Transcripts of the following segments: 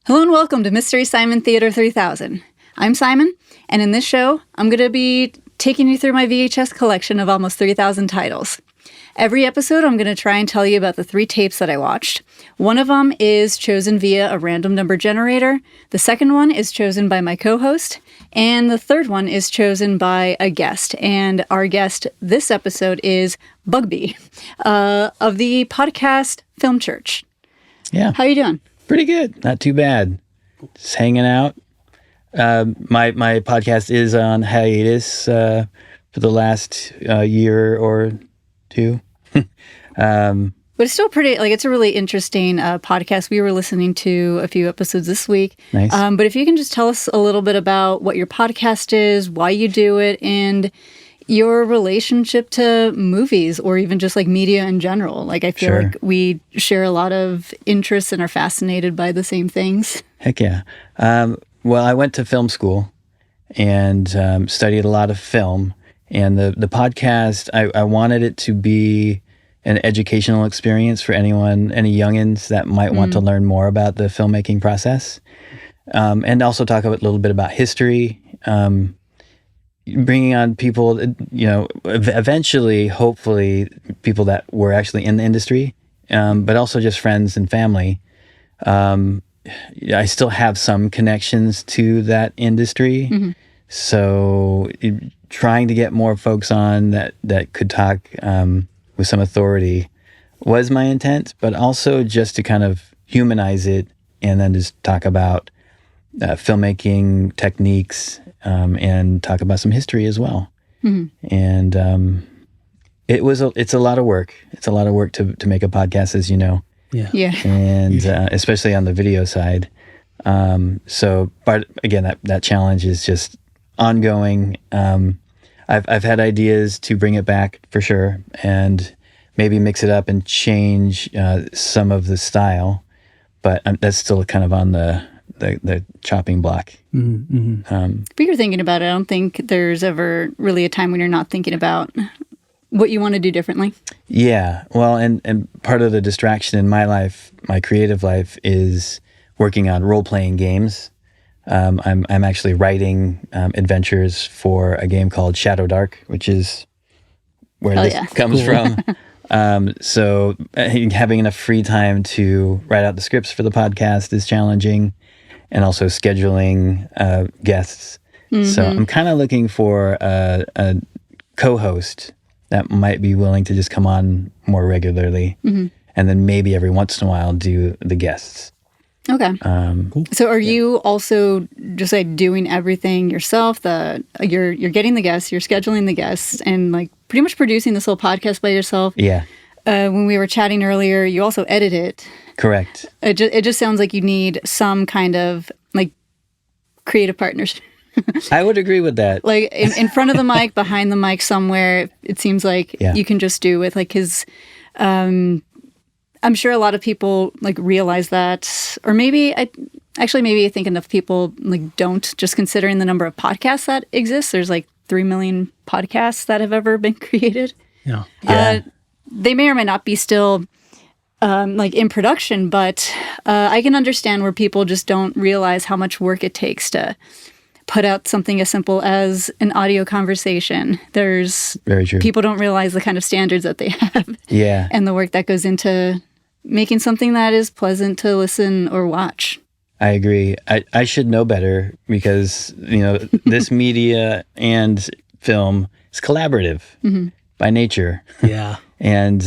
Hello and welcome to Mystery Simon Theater 3000. I'm Simon, and in this show, I'm going to be taking you through my VHS collection of almost 3,000 titles. Every episode, I'm going to try and tell you about the 3 tapes that I watched. One of them is chosen via a random number generator. The second one is chosen by my co-host. And the third one is chosen by a guest. And our guest this episode is Bugbee of the podcast Film Church. Yeah. How are you doing? Pretty good. Not too bad. Just hanging out. My podcast is on hiatus for the last year or two. But it's still pretty, it's a really interesting podcast. We were listening to a few episodes this week. Nice. But if you can just tell us a little bit about what your podcast is, why you do it, and your relationship to movies or even just like media in general. I feel Sure. like we share a lot of interests and are fascinated by the same things. Heck yeah. Well, I went to film school and studied a lot of film. And the podcast, I wanted it to be an educational experience for anyone, any youngins that might want to learn more about the filmmaking process. And also talk a little bit about history. Bringing on people, eventually, hopefully, people that were actually in the industry, but also just friends and family. I still have some connections to that industry. Mm-hmm. So trying to get more folks on that could talk with some authority was my intent, but also just to kind of humanize it and then just talk about filmmaking techniques and talk about some history as well. Mm-hmm. And it's a lot of work. It's a lot of work to make a podcast, as you know. Yeah. And especially on the video side. But again, that challenge is just ongoing. I've had ideas to bring it back for sure, and maybe mix it up and change some of the style, but that's still kind of on the chopping block. Mm-hmm. But you're thinking about it. I don't think there's ever really a time when you're not thinking about what you want to do differently. Yeah. Well, and part of the distraction in my life, my creative life, is working on role-playing games. I'm actually writing adventures for a game called Shadow Dark, which is where comes from. So having enough free time to write out the scripts for the podcast is challenging, and also scheduling guests. Mm-hmm. So I'm kind of looking for a co-host that might be willing to just come on more regularly, and then maybe every once in a while do the guests. Okay. Cool. So are you also just doing everything yourself? You're getting the guests, you're scheduling the guests, and pretty much producing this whole podcast by yourself? Yeah. When we were chatting earlier, you also edit it. Correct. It just sounds like you need some kind of creative partners. I would agree with that. In front of the mic, behind the mic somewhere, it seems like you can just do with his... I'm sure a lot of people realize that, or maybe I think enough people don't, just considering the number of podcasts that exist. There's 3 million podcasts that have ever been created. Yeah. They may or may not be still in production, but I can understand where people just don't realize how much work it takes to put out something as simple as an audio conversation. There's very true. People don't realize the kind of standards that they have. Yeah. And the work that goes into making something that is pleasant to listen or watch. I agree. I should know better because, this media and film is collaborative by nature. Yeah. And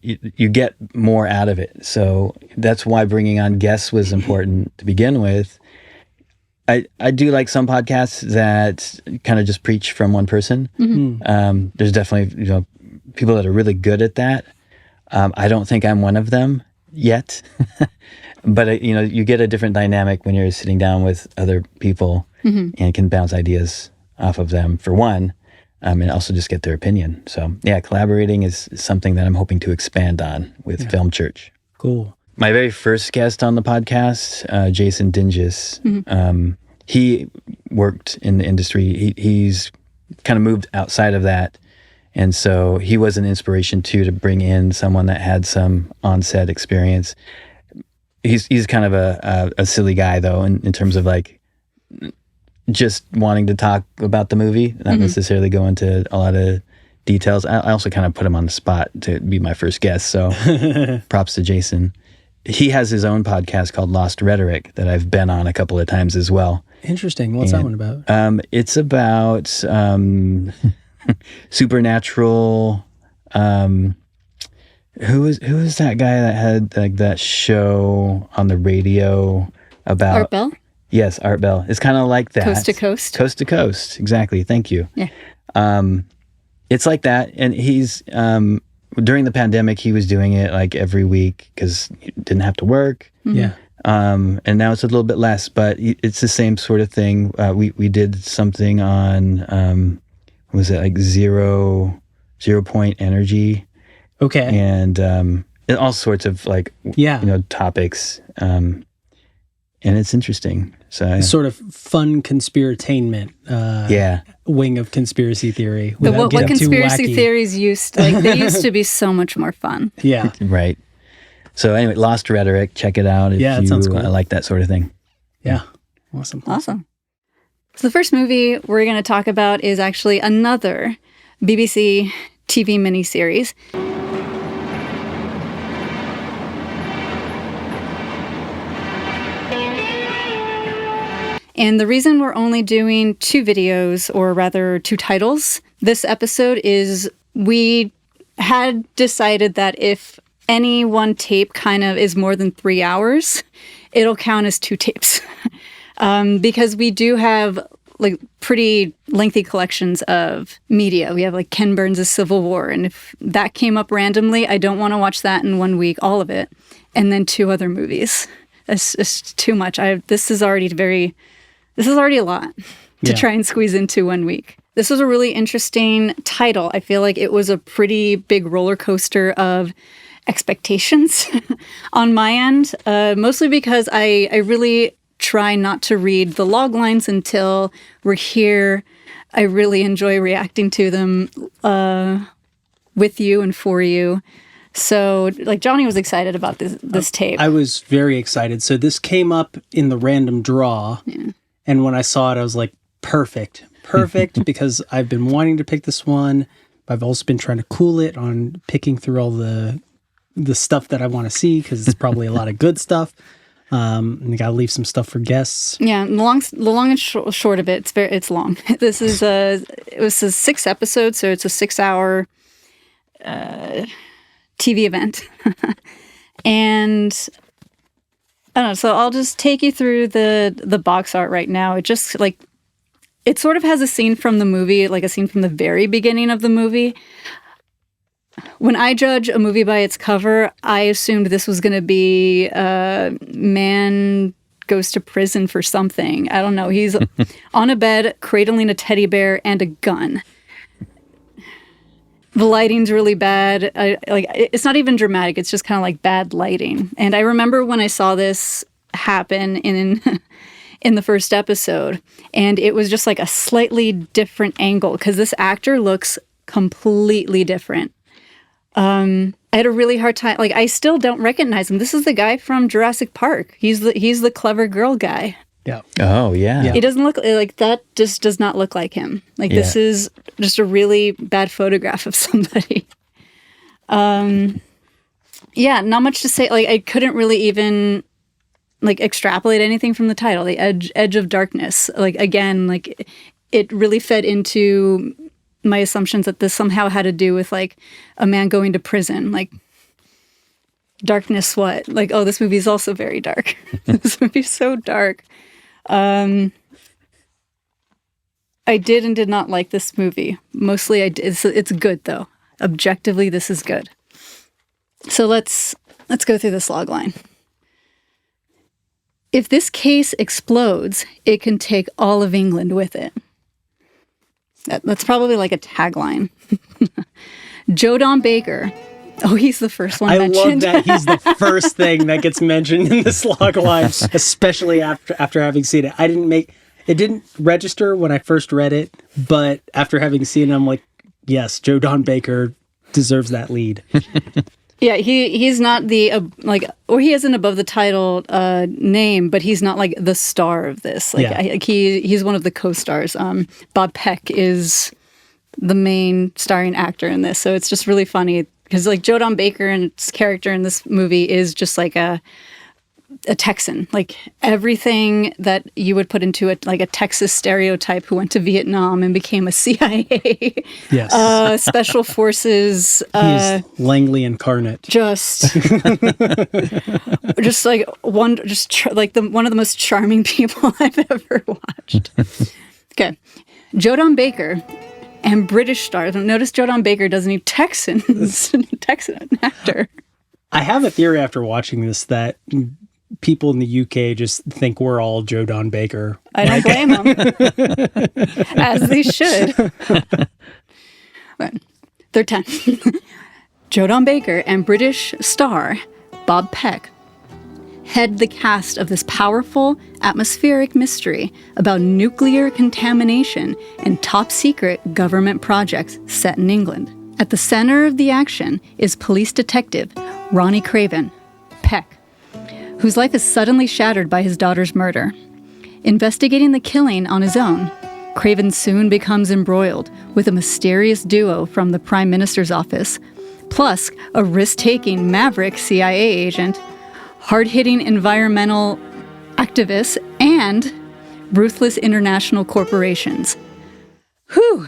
you get more out of it. So that's why bringing on guests was important to begin with. I do like some podcasts that kind of just preach from one person. Mm-hmm. There's definitely people that are really good at that. I don't think I'm one of them yet, but you get a different dynamic when you're sitting down with other people and can bounce ideas off of them for one, and also just get their opinion. So yeah, collaborating is something that I'm hoping to expand on with Film Church. Cool. My very first guest on the podcast, Jason Dinges, he worked in the industry. He's kind of moved outside of that. And so he was an inspiration too, to bring in someone that had some on-set experience. he's kind of a silly guy though, in terms of like just wanting to talk about the movie, not necessarily go into a lot of details. I also kind of put him on the spot to be my first guest, so props to Jason. He has his own podcast called Lost Rhetoric that I've been on a couple of times as well. Interesting. What's that one about? It's about supernatural. Who is that guy that had like that show on the radio about Art Bell? Yes, Art Bell. It's kind of like that. Coast to Coast. Coast to Coast. Exactly. Thank you. Yeah. It's like that, and he's during the pandemic he was doing it like every week because he didn't have to work. Yeah. And now it's a little bit less, but it's the same sort of thing. We did something on what was it, like zero point energy. Okay. And all sorts of like topics. And it's interesting. So sort of fun conspiratainment wing of conspiracy theory. What conspiracy theories used to be so much more fun. Yeah. Right. So anyway, Lost Rhetoric, check it out if that sounds cool. like that sort of thing. Yeah. Awesome. So the first movie we're going to talk about is actually another BBC TV miniseries. And the reason we're only doing 2 videos, or rather 2 titles, this episode is we had decided that if any one tape kind of is more than 3 hours, it'll count as 2 tapes. Because we do have like pretty lengthy collections of media. We have like Ken Burns' Civil War. And if that came up randomly, I don't want to watch that in 1 week, all of it. And then 2 other movies. It's too much. This is already a lot to try and squeeze into 1 week. This was a really interesting title. I feel like it was a pretty big roller coaster of expectations on my end, mostly because I really try not to read the log lines until we're here. I really enjoy reacting to them with you and for you. So, like, Johnny was excited about this tape. I was very excited. So this came up in the random draw. Yeah. And when I saw it, I was like, perfect, because I've been wanting to pick this one. I've also been trying to cool it on picking through all the stuff that I want to see, because it's probably a lot of good stuff. And you got to leave some stuff for guests. Yeah, the long and short of it, it's long. This is it was a 6 episodes, so it's a 6-hour TV event. And I don't know, so I'll just take you through the box art right now. It just it sort of has a scene from the movie, like a scene from the very beginning of the movie. When I judge a movie by its cover, I assumed this was going to be man goes to prison for something. I don't know. He's on a bed, cradling a teddy bear and a gun. The lighting's really bad. It's not even dramatic. It's just kind of like bad lighting. And I remember when I saw this happen in the first episode, and it was just like a slightly different angle because this actor looks completely different. I had a really hard time. Like, I still don't recognize him. This is the guy from Jurassic Park. He's the clever girl guy. Yeah. Oh, yeah. He doesn't look like that. Just does not look like him. This is just a really bad photograph of somebody. Not much to say. Like, I couldn't really even extrapolate anything from the title. The Edge of Darkness. It really fed into my assumptions that this somehow had to do with a man going to prison. Darkness what? This movie is also very dark. This movie's so dark. I did and did not like this movie. Mostly I did. It's good though. Objectively, this is good. So let's go through this log line. If this case explodes, it can take all of England with it. That's probably a tagline. Joe Don Baker. Oh, he's the first one mentioned. I love that he's the first thing that gets mentioned in this log line, especially after having seen it. It didn't register when I first read it, but after having seen it, I'm like, yes, Joe Don Baker deserves that lead. Yeah, he's not the or he has an above the title name, but he's not like the star of this. He's one of the co-stars. Bob Peck is the main starring actor in this, so it's just really funny because like Joe Don Baker and its character in this movie is just like a Texan, like everything that you would put into a Texas stereotype who went to Vietnam and became a CIA, special forces. He's Langley incarnate. Just like one, one of the most charming people I've ever watched. Okay, Joe Don Baker and British stars. Notice Joe Don Baker doesn't need Texans. Texan actor. I have a theory after watching this that people in the UK just think we're all Joe Don Baker. I don't blame them. As they should. But they're 10. Joe Don Baker and British star Bob Peck head the cast of this powerful, atmospheric mystery about nuclear contamination and top-secret government projects set in England. At the center of the action is police detective Ronnie Craven, Peck, whose life is suddenly shattered by his daughter's murder. Investigating the killing on his own, Craven soon becomes embroiled with a mysterious duo from the Prime Minister's office, plus a risk-taking maverick CIA agent, hard-hitting environmental activists, and ruthless international corporations. Whew!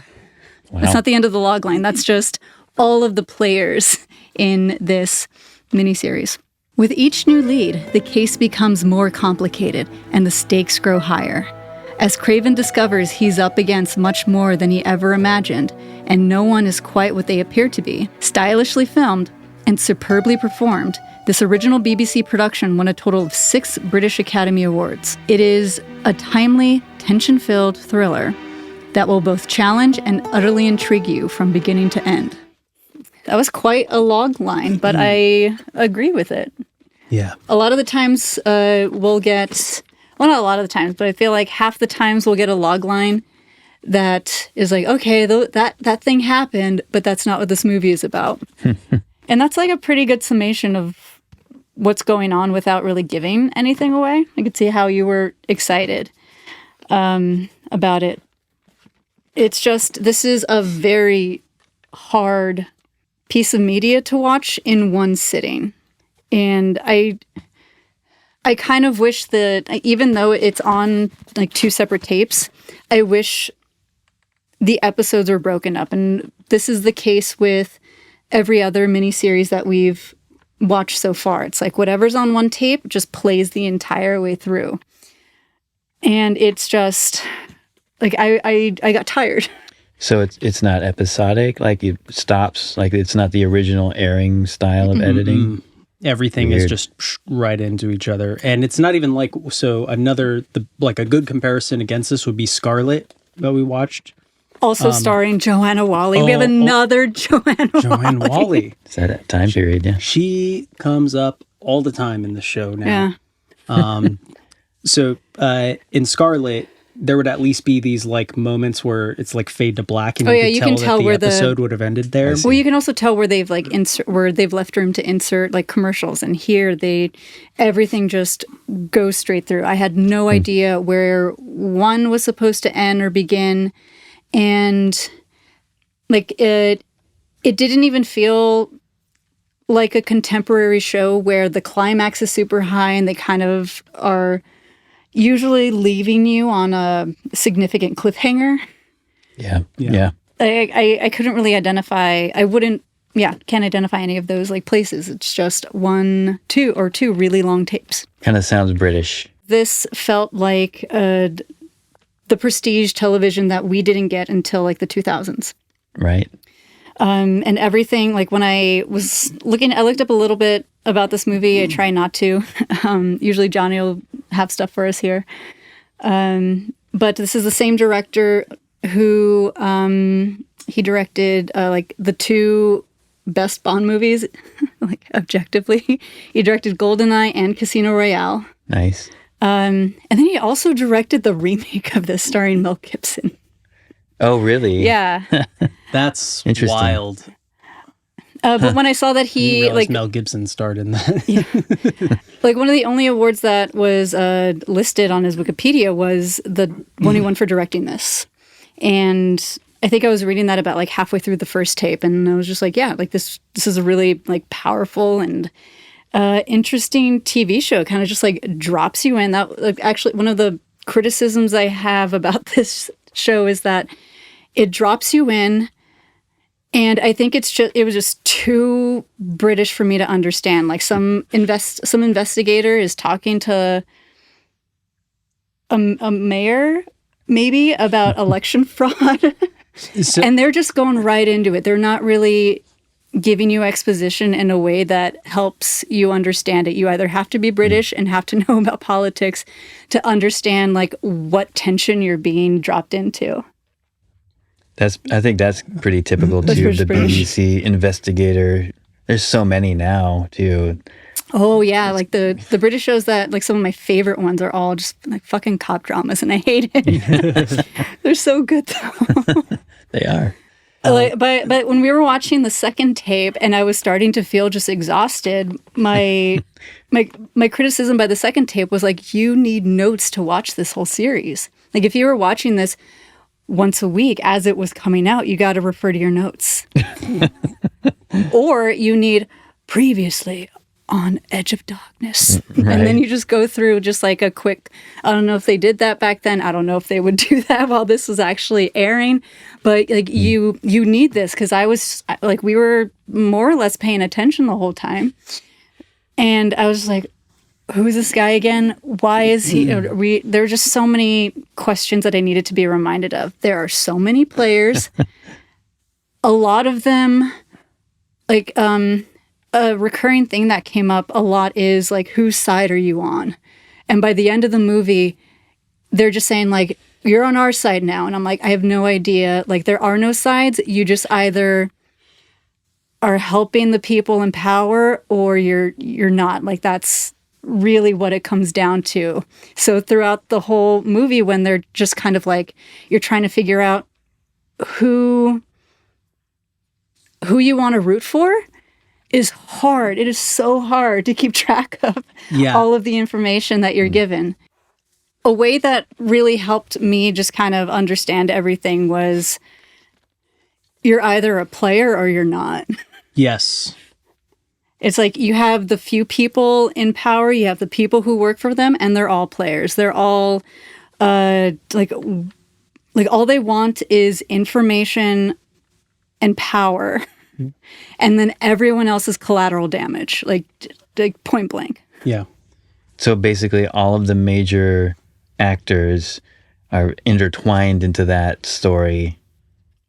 Wow. That's not the end of the logline. That's just all of the players in this miniseries. With each new lead, the case becomes more complicated and the stakes grow higher. As Craven discovers he's up against much more than he ever imagined, and no one is quite what they appear to be. Stylishly filmed and superbly performed, this original BBC production won a total of 6 British Academy Awards. It is a timely, tension-filled thriller that will both challenge and utterly intrigue you from beginning to end. That was quite a log line, but I agree with it. Yeah. A lot of the times we'll get, well, not a lot of the times, but I feel like half the times we'll get a log line that is like, okay, that thing happened, but that's not what this movie is about. And that's like a pretty good summation of what's going on without really giving anything away. I could see how you were excited about it. It's just, this is a very hard piece of media to watch in one sitting. And I kind of wish that, even though it's on like 2 separate tapes, I wish the episodes were broken up. And this is the case with every other miniseries that we've watched so far. It's like whatever's on one tape just plays the entire way through. And it's just like I got tired. So it's not episodic, like it stops, like it's not the original airing style of editing. Everything is just right into each other. And it's not even like, so like a good comparison against this would be Scarlet that we watched. Also starring Joanna Whalley. We have another Joanna Whalley. Is that a time period? Yeah. She comes up all the time in the show now. Yeah. So in Scarlet, there would at least be these like moments where it's like fade to black, and you can tell that the episode would have ended there. Well, you can also tell where they've like where they've left room to insert like commercials, and here everything just goes straight through. I had no idea where one was supposed to end or begin, and like it didn't even feel like a contemporary show where the climax is super high and they kind of are usually leaving you on a significant cliffhanger. Yeah. I couldn't really identify. Can't identify any of those like places. It's just 1, 2 really long tapes. Kind of sounds British. This felt like the prestige television that we didn't get until like the 2000s. Right. And everything, like when I was I looked up a little bit about this movie. I try not to. Usually Johnny will have stuff for us here. But this is the same director who he directed like the 2 best Bond movies, like objectively. He directed GoldenEye and Casino Royale. Nice. And then he also directed the remake of this starring Mel Gibson. Oh, really? Yeah. That's wild. But when I saw that I didn't he realize Mel Gibson starred in that. like one of the only awards that was listed on his Wikipedia was the one he won for directing this. And I think I was reading that about like halfway through the first tape, and I was just like, yeah, like this is a really like powerful and interesting TV show. Kind of just like drops you in. That like, actually one of the criticisms I have about this show is that it drops you in. And I think it was just too British for me to understand. Like some investigator is talking to a mayor maybe about election fraud, and they're just going right into it. They're not really giving you exposition in a way that helps you understand it. You either have to be British and have to know about politics to understand like what tension you're being dropped into. I think that's pretty typical too. The BBC investigator. There's so many now too. Oh yeah, like the British shows that like some of my favorite ones are all just like fucking cop dramas, and I hate it. They're so good though. They are. But when we were watching the second tape and I was starting to feel just exhausted, my criticism by the second tape was like, you need notes to watch this whole series. Like if you were watching this once a week as it was coming out, you got to refer to your notes. Or you need previously on Edge of Darkness. Right. And then you just go through just like a quick, I don't know if they did that back then. I don't know if they would do that while this was actually airing. But like you need this because I was like, we were more or less paying attention the whole time. And I was like, who's this guy again? Why is he? There are just so many questions that I needed to be reminded of. There are so many players. A lot of them, like a recurring thing that came up a lot is like, whose side are you on? And by the end of the movie, they're just saying like, you're on our side now. And I'm like, I have no idea. Like there are no sides. You just either are helping the people in power or you're not. Like that's really what it comes down to. So throughout the whole movie, when they're just kind of like, you're trying to figure out who you want to root for is hard. It is so hard to keep track of all of the information that you're given. A way that really helped me just kind of understand everything was you're either a player or you're not. Yes. It's like you have the few people in power, you have the people who work for them, and they're all players. They're all like all they want is information and power. Mm-hmm. And then everyone else is collateral damage, like point blank. Yeah. So basically all of the major actors are intertwined into that story,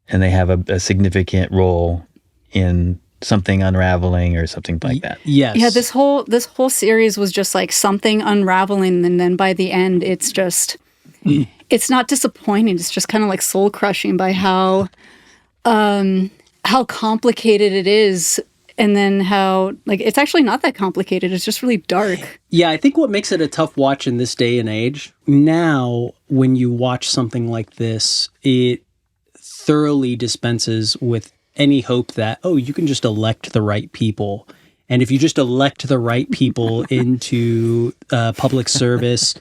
and they have a significant role in something unraveling or something like that. Yes. Yeah, this whole series was just like something unraveling, and then by the end it's just it's not disappointing, it's just kind of like soul crushing by how complicated it is, and then how like it's actually not that complicated, it's just really dark. Yeah, I think what makes it a tough watch in this day and age, now when you watch something like this, it thoroughly dispenses with any hope that, oh, you can just elect the right people. And if you just elect the right people into public service,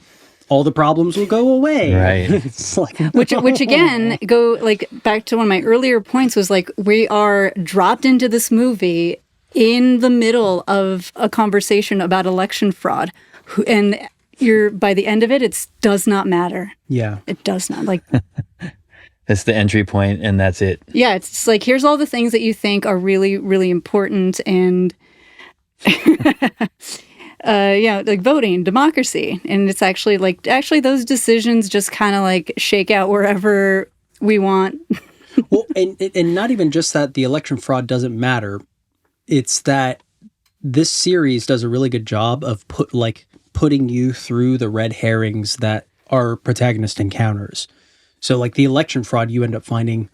all the problems will go away. Right. It's like, which again, go like back to one of my earlier points was like, we are dropped into this movie in the middle of a conversation about election fraud. And by the end of it, it does not matter. Yeah. It does not. Like, it's the entry point, and that's it. Yeah, it's like, here's all the things that you think are really, really important, and like voting, democracy. And it's actually those decisions just kind of like shake out wherever we want. Well, and not even just that the election fraud doesn't matter. It's that this series does a really good job of putting you through the red herrings that our protagonist encounters. So like the election fraud you end up finding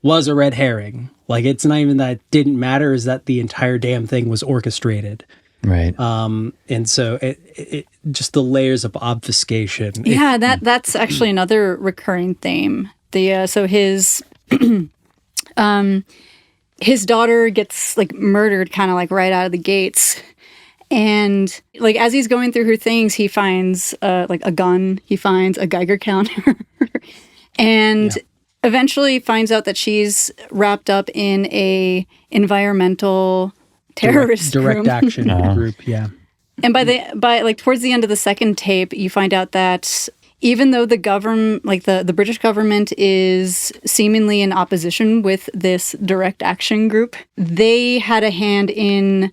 was a red herring. Like it's not even that it didn't matter, is that the entire damn thing was orchestrated. Right. And so it just the layers of obfuscation. Yeah, that's actually another recurring theme. So his his daughter gets like murdered kind of like right out of the gates. And like as he's going through her things, he finds like a gun, he finds a Geiger counter, and eventually finds out that she's wrapped up in a environmental terrorist direct action group. Yeah. And by like towards the end of the second tape, you find out that even though the government, like the British government, is seemingly in opposition with this direct action group, they had a hand in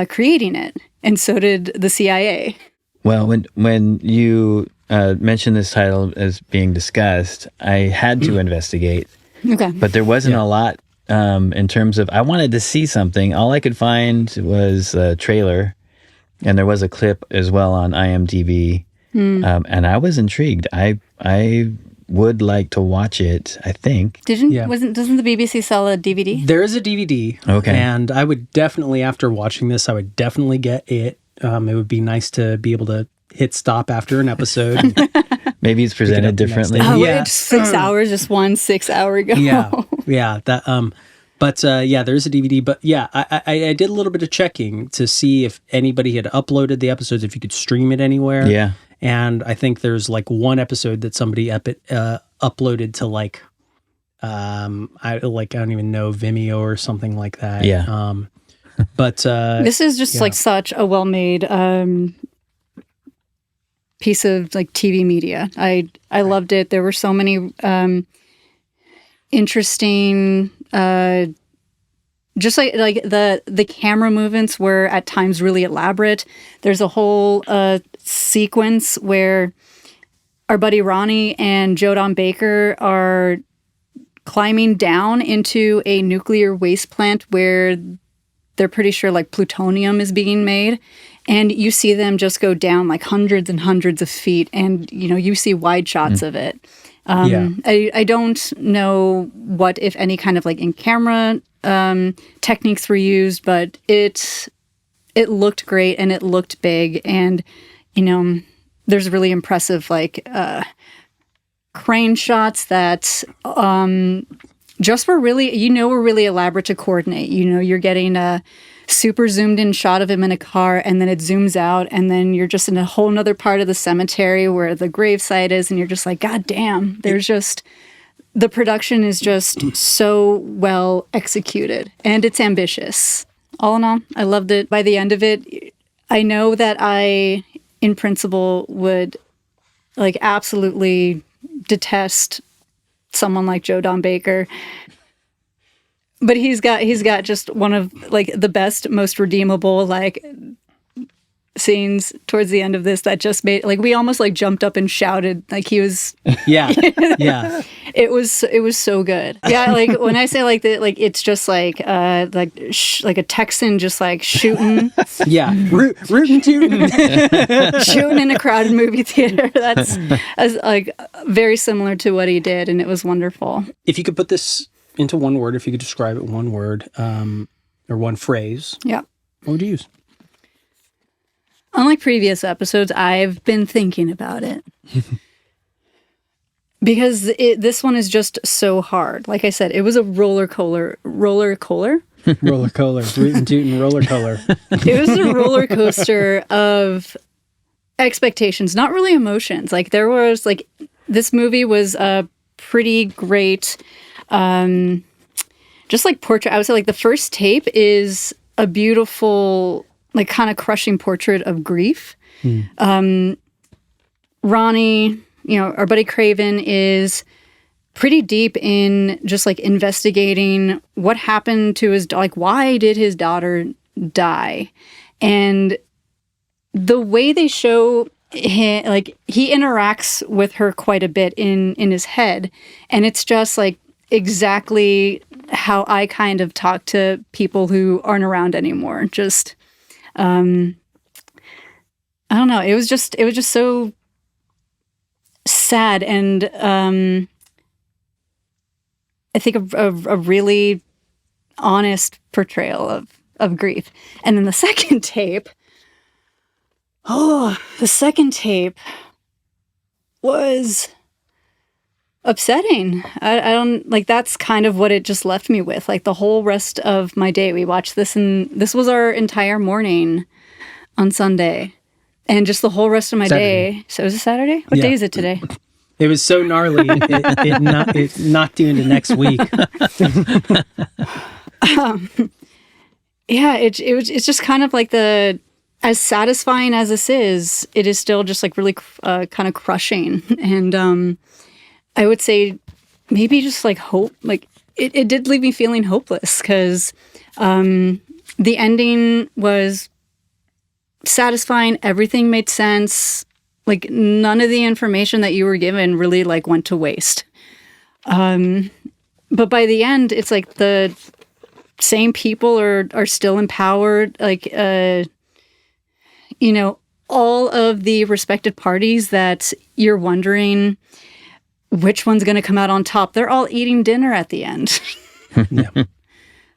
creating it, and so did the CIA. Well, when you mentioned this title as being discussed, I had to investigate. Okay. But there wasn't a lot in terms of, I wanted to see something. All I could find was a trailer, and there was a clip as well on IMDb. And I was intrigued. I would like to watch it, I think. Doesn't the BBC sell a DVD? There is a DVD. Okay. And I would definitely, after watching this, I would definitely get it. It would be nice to be able to hit stop after an episode. Maybe it's presented differently. Oh, Yeah. it's 6 hours, just 1 6 hour ago. Yeah. That. But there's a DVD. But yeah, I did a little bit of checking to see if anybody had uploaded the episodes, if you could stream it anywhere. Yeah. And I think there's like one episode that somebody uploaded to like, I don't even know, Vimeo or something like that. Yeah. But this is just like such a well-made piece of like TV media. I loved it. There were so many interesting, just like the camera movements were at times really elaborate. There's a whole sequence where our buddy Ronnie and Joe Don Baker are climbing down into a nuclear waste plant where they're pretty sure like plutonium is being made. And you see them just go down like hundreds and hundreds of feet, and you see wide shots of it. I don't know what, if any, kind of like in-camera techniques were used, but it looked great and it looked big, and there's really impressive like crane shots that just were really were really elaborate to coordinate. You're getting a super zoomed in shot of him in a car, and then it zooms out, and then you're just in a whole nother part of the cemetery where the gravesite is, and you're just like, God damn, the production is just so well executed, and it's ambitious. All in all, I loved it. By the end of it, I know that I, in principle, would like absolutely detest someone like Joe Don Baker. But he's got just one of like the best, most redeemable like scenes towards the end of this that just made like we almost like jumped up and shouted like he was. Yeah. It was so good. Yeah, like when I say like that, like it's just like like a Texan just like shooting. Yeah, rootin' tootin'. Shooting in a crowded movie theater. That's like very similar to what he did, and it was wonderful. If you could put this into one word, if you could describe it in one word or one phrase, what would you use? Unlike previous episodes, I've been thinking about it. Because this one is just so hard. Like I said, it was a roller coaster. Rootin' tootin' roller coaster. It was a roller coaster of expectations, not really emotions. Like there was like, this movie was a pretty great, just like portrait. I would say like the first tape is a beautiful, like kind of crushing portrait of grief. Ronnie, our buddy Craven is pretty deep in just like investigating what happened to his, like why did his daughter die? And the way they show him, like he interacts with her quite a bit in his head. And it's just like exactly how I kind of talk to people who aren't around anymore. Just, I don't know. It was just so sad, and I think a really honest portrayal of grief. And then the second tape was upsetting. I don't like that's kind of what it just left me with. Like the whole rest of my day, we watched this, and this was our entire morning on Sunday, and just the whole rest of my day. So is it Saturday? What day is it today? It was so gnarly. It knocked you into next week. Yeah, it's just kind of like as satisfying as this is, it is still just like really kind of crushing. And I would say maybe just like hope, like it did leave me feeling hopeless because the ending was satisfying. Everything made sense. Like none of the information that you were given really like went to waste. But by the end, it's like the same people are still empowered. Like, all of the respective parties that you're wondering which one's going to come out on top, they're all eating dinner at the end. Yeah.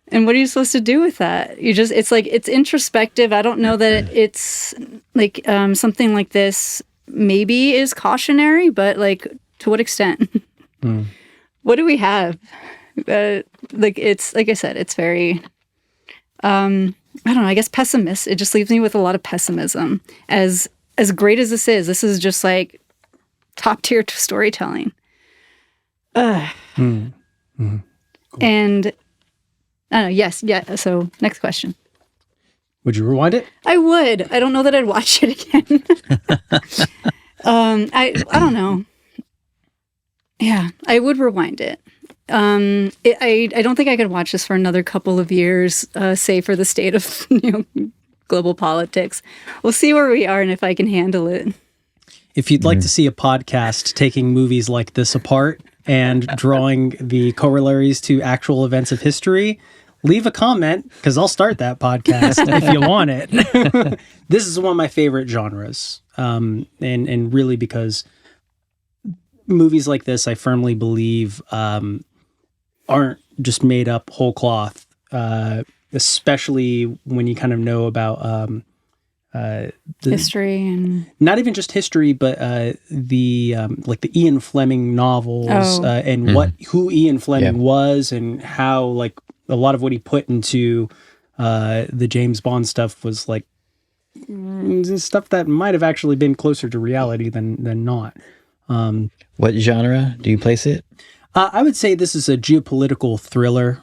And what are you supposed to do with that? It's like, it's introspective. I don't know that it's like something like this maybe is cautionary, but like to what extent? What do we have? Like it's, like I said, it's very, I don't know, I guess pessimist. It just leaves me with a lot of pessimism. As great as this is just like top tier storytelling. And I don't know, yes. So next question. Would you rewind it? I would. I don't know that I'd watch it again. I don't know. Yeah, I would rewind it. I don't think I could watch this for another couple of years, say for the state of global politics. We'll see where we are and if I can handle it. If you'd like to see a podcast taking movies like this apart and drawing the corollaries to actual events of history, leave a comment because I'll start that podcast if you want it. This is one of my favorite genres, and really because movies like this, I firmly believe, aren't just made up whole cloth, especially when you kind of know about history and not even just history, but the like the Ian Fleming novels and who Ian Fleming was and how like a lot of what he put into the James Bond stuff was like stuff that might have actually been closer to reality than not. What genre do you place it? I would say this is a geopolitical thriller,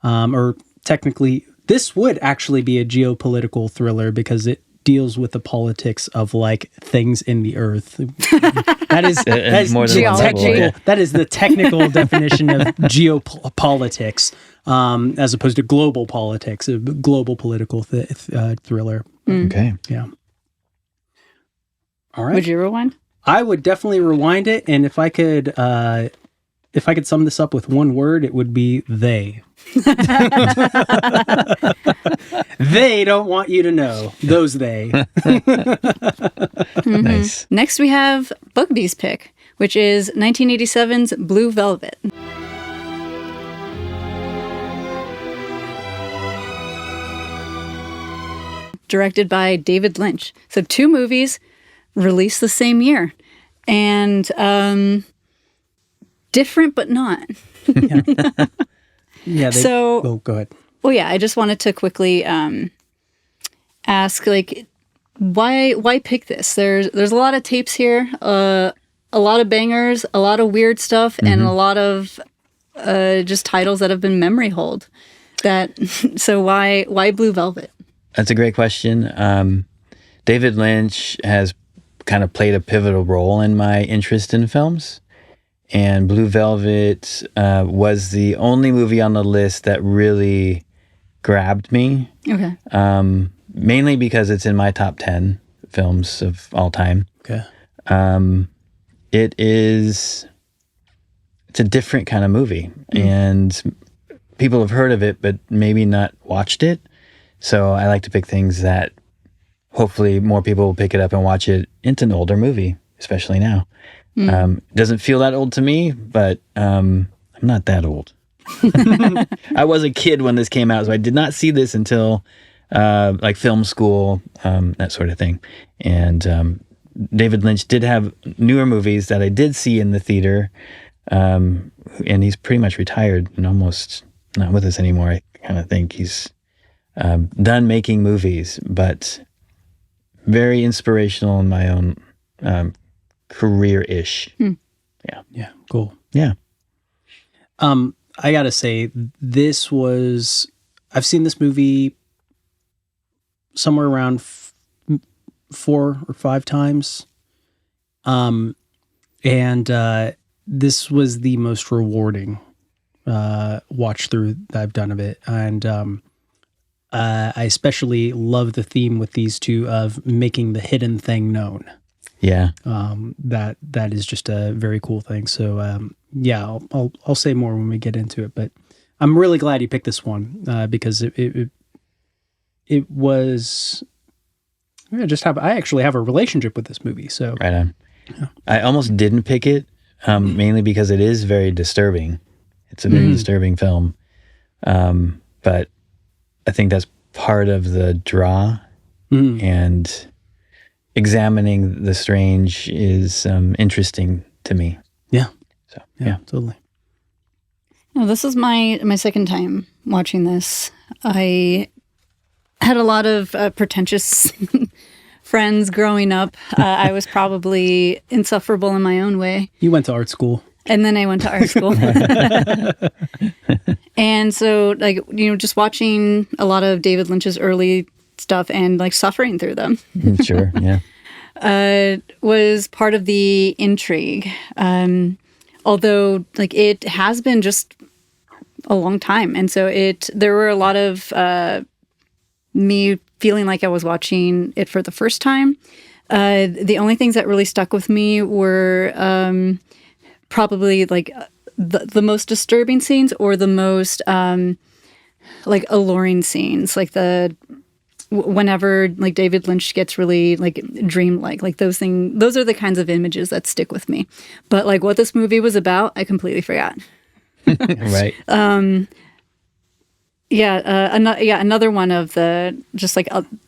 or technically, this would actually be a geopolitical thriller because it deals with the politics of like things in the earth. That is more than one level, technical. That is the technical definition of geopolitics, as opposed to global politics, a global political thriller. Okay. Yeah. All right. Would you rewind? I would definitely rewind it, and if I could sum this up with one word, it would be they. They don't want you to know. Those they. Nice. Next we have Bugbee's pick, which is 1987's Blue Velvet. Directed by David Lynch. So 2 movies released the same year. And different but not. Yeah. So go ahead. Well, yeah, I just wanted to quickly ask, like, why pick this? There's a lot of tapes here, a lot of bangers, a lot of weird stuff, and a lot of just titles that have been memory hold. So why Blue Velvet? That's a great question. David Lynch has kind of played a pivotal role in my interest in films. And Blue Velvet was the only movie on the list that really grabbed me. Okay. Mainly because it's in my top 10 films of all time. Okay. It's a different kind of movie. And people have heard of it, but maybe not watched it. So I like to pick things that hopefully more people will pick it up and watch it. It's an older movie, especially now. It doesn't feel that old to me, but I'm not that old. I was a kid when this came out, so I did not see this until like film school, that sort of thing. And David Lynch did have newer movies that I did see in the theater. and he's pretty much retired and almost not with us anymore. I kind of think he's done making movies, but very inspirational in my own career-ish. Yeah, cool. Yeah. I gotta say, I've seen this movie somewhere around 4 or 5 times. And this was the most rewarding watch through that I've done of it. And I especially love the theme with these two of making the hidden thing known. Yeah. That is just a very cool thing. So yeah, I'll say more when we get into it. But I'm really glad you picked this one because it was. I actually have a relationship with this movie. So Right on. Yeah. I almost didn't pick it, mainly because it is very disturbing. It's a very disturbing film. But I think that's part of the draw, and examining the strange is interesting to me. Yeah. So, Yeah, totally. No, this is my second time watching this. I had a lot of pretentious friends growing up. I was probably insufferable in my own way. You went to art school. And then I went to art school. And so, just watching a lot of David Lynch's early stuff and suffering through them Sure, yeah. was part of the intrigue. Although, it has been just a long time. And so there were a lot of me feeling like I was watching it for the first time. The only things that really stuck with me were probably the most disturbing scenes or the most alluring scenes, whenever David Lynch gets really dreamlike, those are the kinds of images that stick with me. But what this movie was about, I completely forgot. Right. Another one of the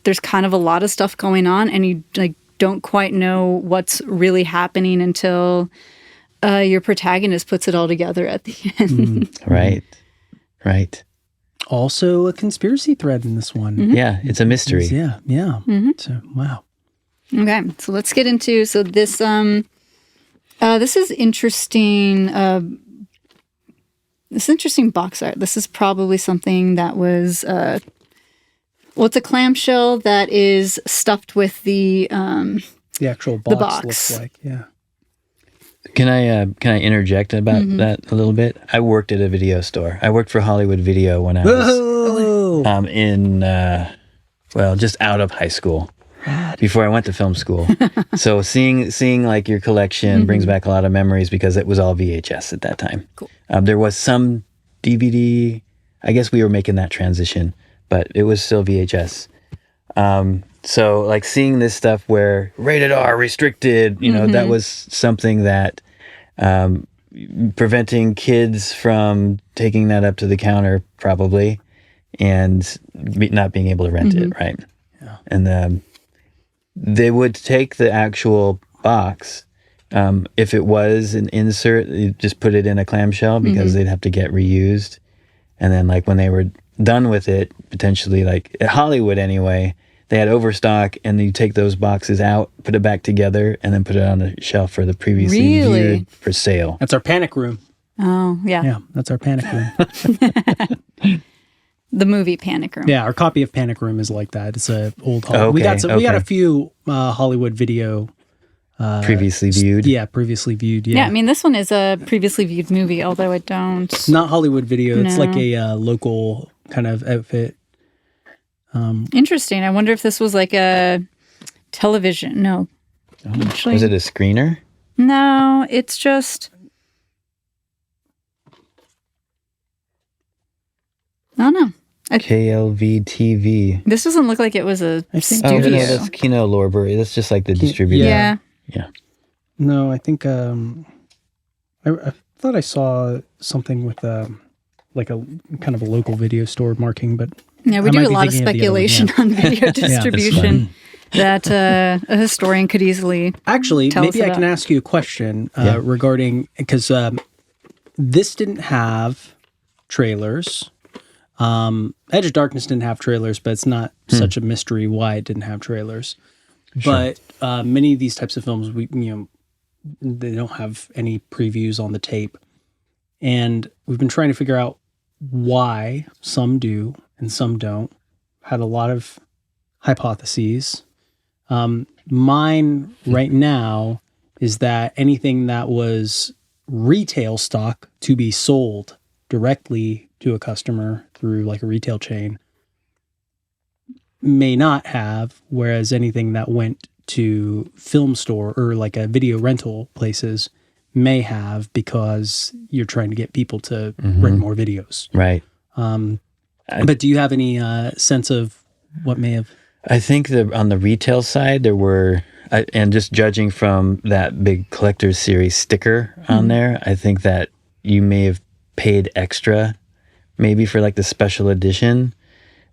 there's kind of a lot of stuff going on, and you don't quite know what's really happening until your protagonist puts it all together at the end. Right. Also a conspiracy thread in this one. Yeah, it's a mystery. Yeah. So, wow. Okay, so let's get into this. This is interesting. This interesting box art. This is probably something that was. It's a clamshell that is stuffed with the actual box, box. Looks like. Yeah. Can I interject about that a little bit? I worked at a video store. I worked for Hollywood Video when I was just out of high school, before I went to film school. So seeing your collection brings back a lot of memories because it was all VHS at that time. Cool. There was some DVD. I guess we were making that transition, but it was still VHS. So seeing this stuff where rated R, restricted, that was something that preventing kids from taking that up to the counter probably, and not being able to rent it, right? Yeah. And they would take the actual box. If it was an insert, you just put it in a clamshell because they'd have to get reused. And then when they were done with it, potentially at Hollywood anyway, they had overstock, and you take those boxes out, put it back together, and then put it on the shelf for the previously viewed for sale. That's our panic room. Oh, yeah. Yeah, that's our panic room. The movie Panic Room. Yeah, our copy of Panic Room is like that. It's a old Okay, we got a few Hollywood Video previously viewed. Yeah, previously viewed. Yeah. Yeah, I mean, this one is a previously viewed movie, although I don't. It's not Hollywood Video. It's No. like a local kind of outfit. Interesting. I wonder if this was a television. No. Actually, Was it a screener? No, it's just. I don't know. KLV TV. This doesn't look like it was a I think- Oh, studio. no, that's Kino Lorber. That's just the distributor. Yeah. Yeah. No, I think I thought I saw something with a kind of a local video store marking, but Yeah, we I do might a be lot of thinking of the other one, speculation on video distribution that a historian could easily. actually, Tell us maybe I about. can ask you a question Yeah. regarding, because this didn't have trailers. Edge of Darkness didn't have trailers, but it's not such a mystery why it didn't have trailers. Sure. But many of these types of films, they don't have any previews on the tape. And we've been trying to figure out why some do and some don't. Had a lot of hypotheses. Mine right now is that anything that was retail stock to be sold directly to a customer through like a retail chain may not have, whereas anything that went to film store or like a video rental places may have, because you're trying to get people to rent more videos. Right. But do you have any sense of what may have? I think that on the retail side, there were, and just judging from that big collector's series sticker on there, I think that you may have paid extra, maybe for like the special edition.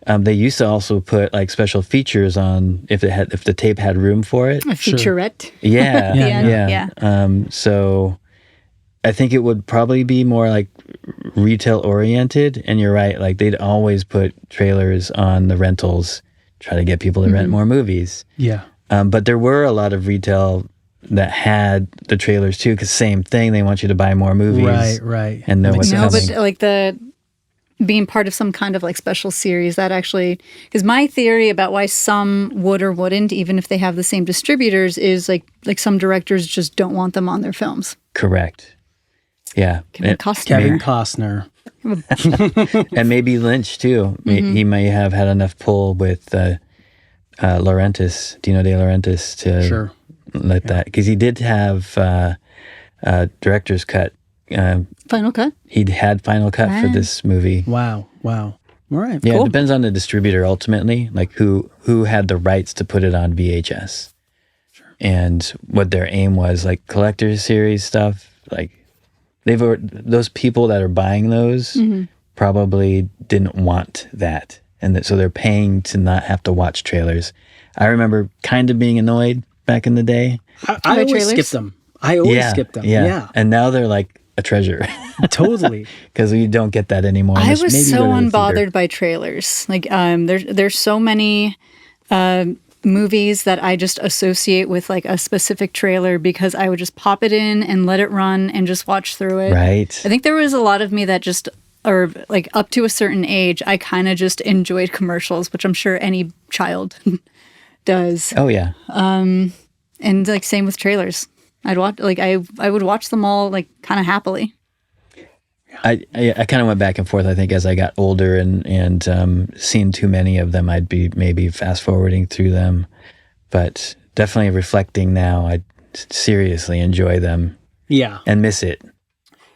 They used to also put like special features on if the tape had room for it. A featurette. Yeah, Yeah. So I think it would probably be more like retail oriented. And you're right, like they'd always put trailers on the rentals, try to get people to rent more movies. Yeah. But there were a lot of retail that had the trailers too, because same thing, they want you to buy more movies. Right. And know what's coming. But like being part of some kind of like special series, that actually, because my theory about why some would or wouldn't, even if they have the same distributors, is like some directors just don't want them on their films. Correct. Yeah. Kevin Costner. And maybe Lynch too. He may have had enough pull with Laurentiis, Dino De Laurentiis, to let that, because he did have director's cut. Final cut? He'd had final cut for this movie. Wow. All right. Yeah, cool. It depends on the distributor ultimately, like who had the rights to put it on VHS. Sure. And what their aim was, like collector's series stuff, like those people that are buying those probably didn't want that. And so they're paying to not have to watch trailers. I remember kind of being annoyed back in the day. I always skipped them. I always skipped them. Yeah. And now they're like a treasure. Totally. Because we don't get that anymore. I was so unbothered by trailers. Like there's so many movies that I just associate with like a specific trailer, because I would just pop it in and let it run and just watch through it. Right. I think there was a lot of me that just, or like up to a certain age, I kind of just enjoyed commercials, which I'm sure any child does. Oh yeah. And like same with trailers. I'd watch, like I would watch them all like kind of happily. I kind of went back and forth. I think as I got older and seen too many of them, I'd be maybe fast forwarding through them. But definitely reflecting now, I seriously enjoy them. Yeah. And miss it.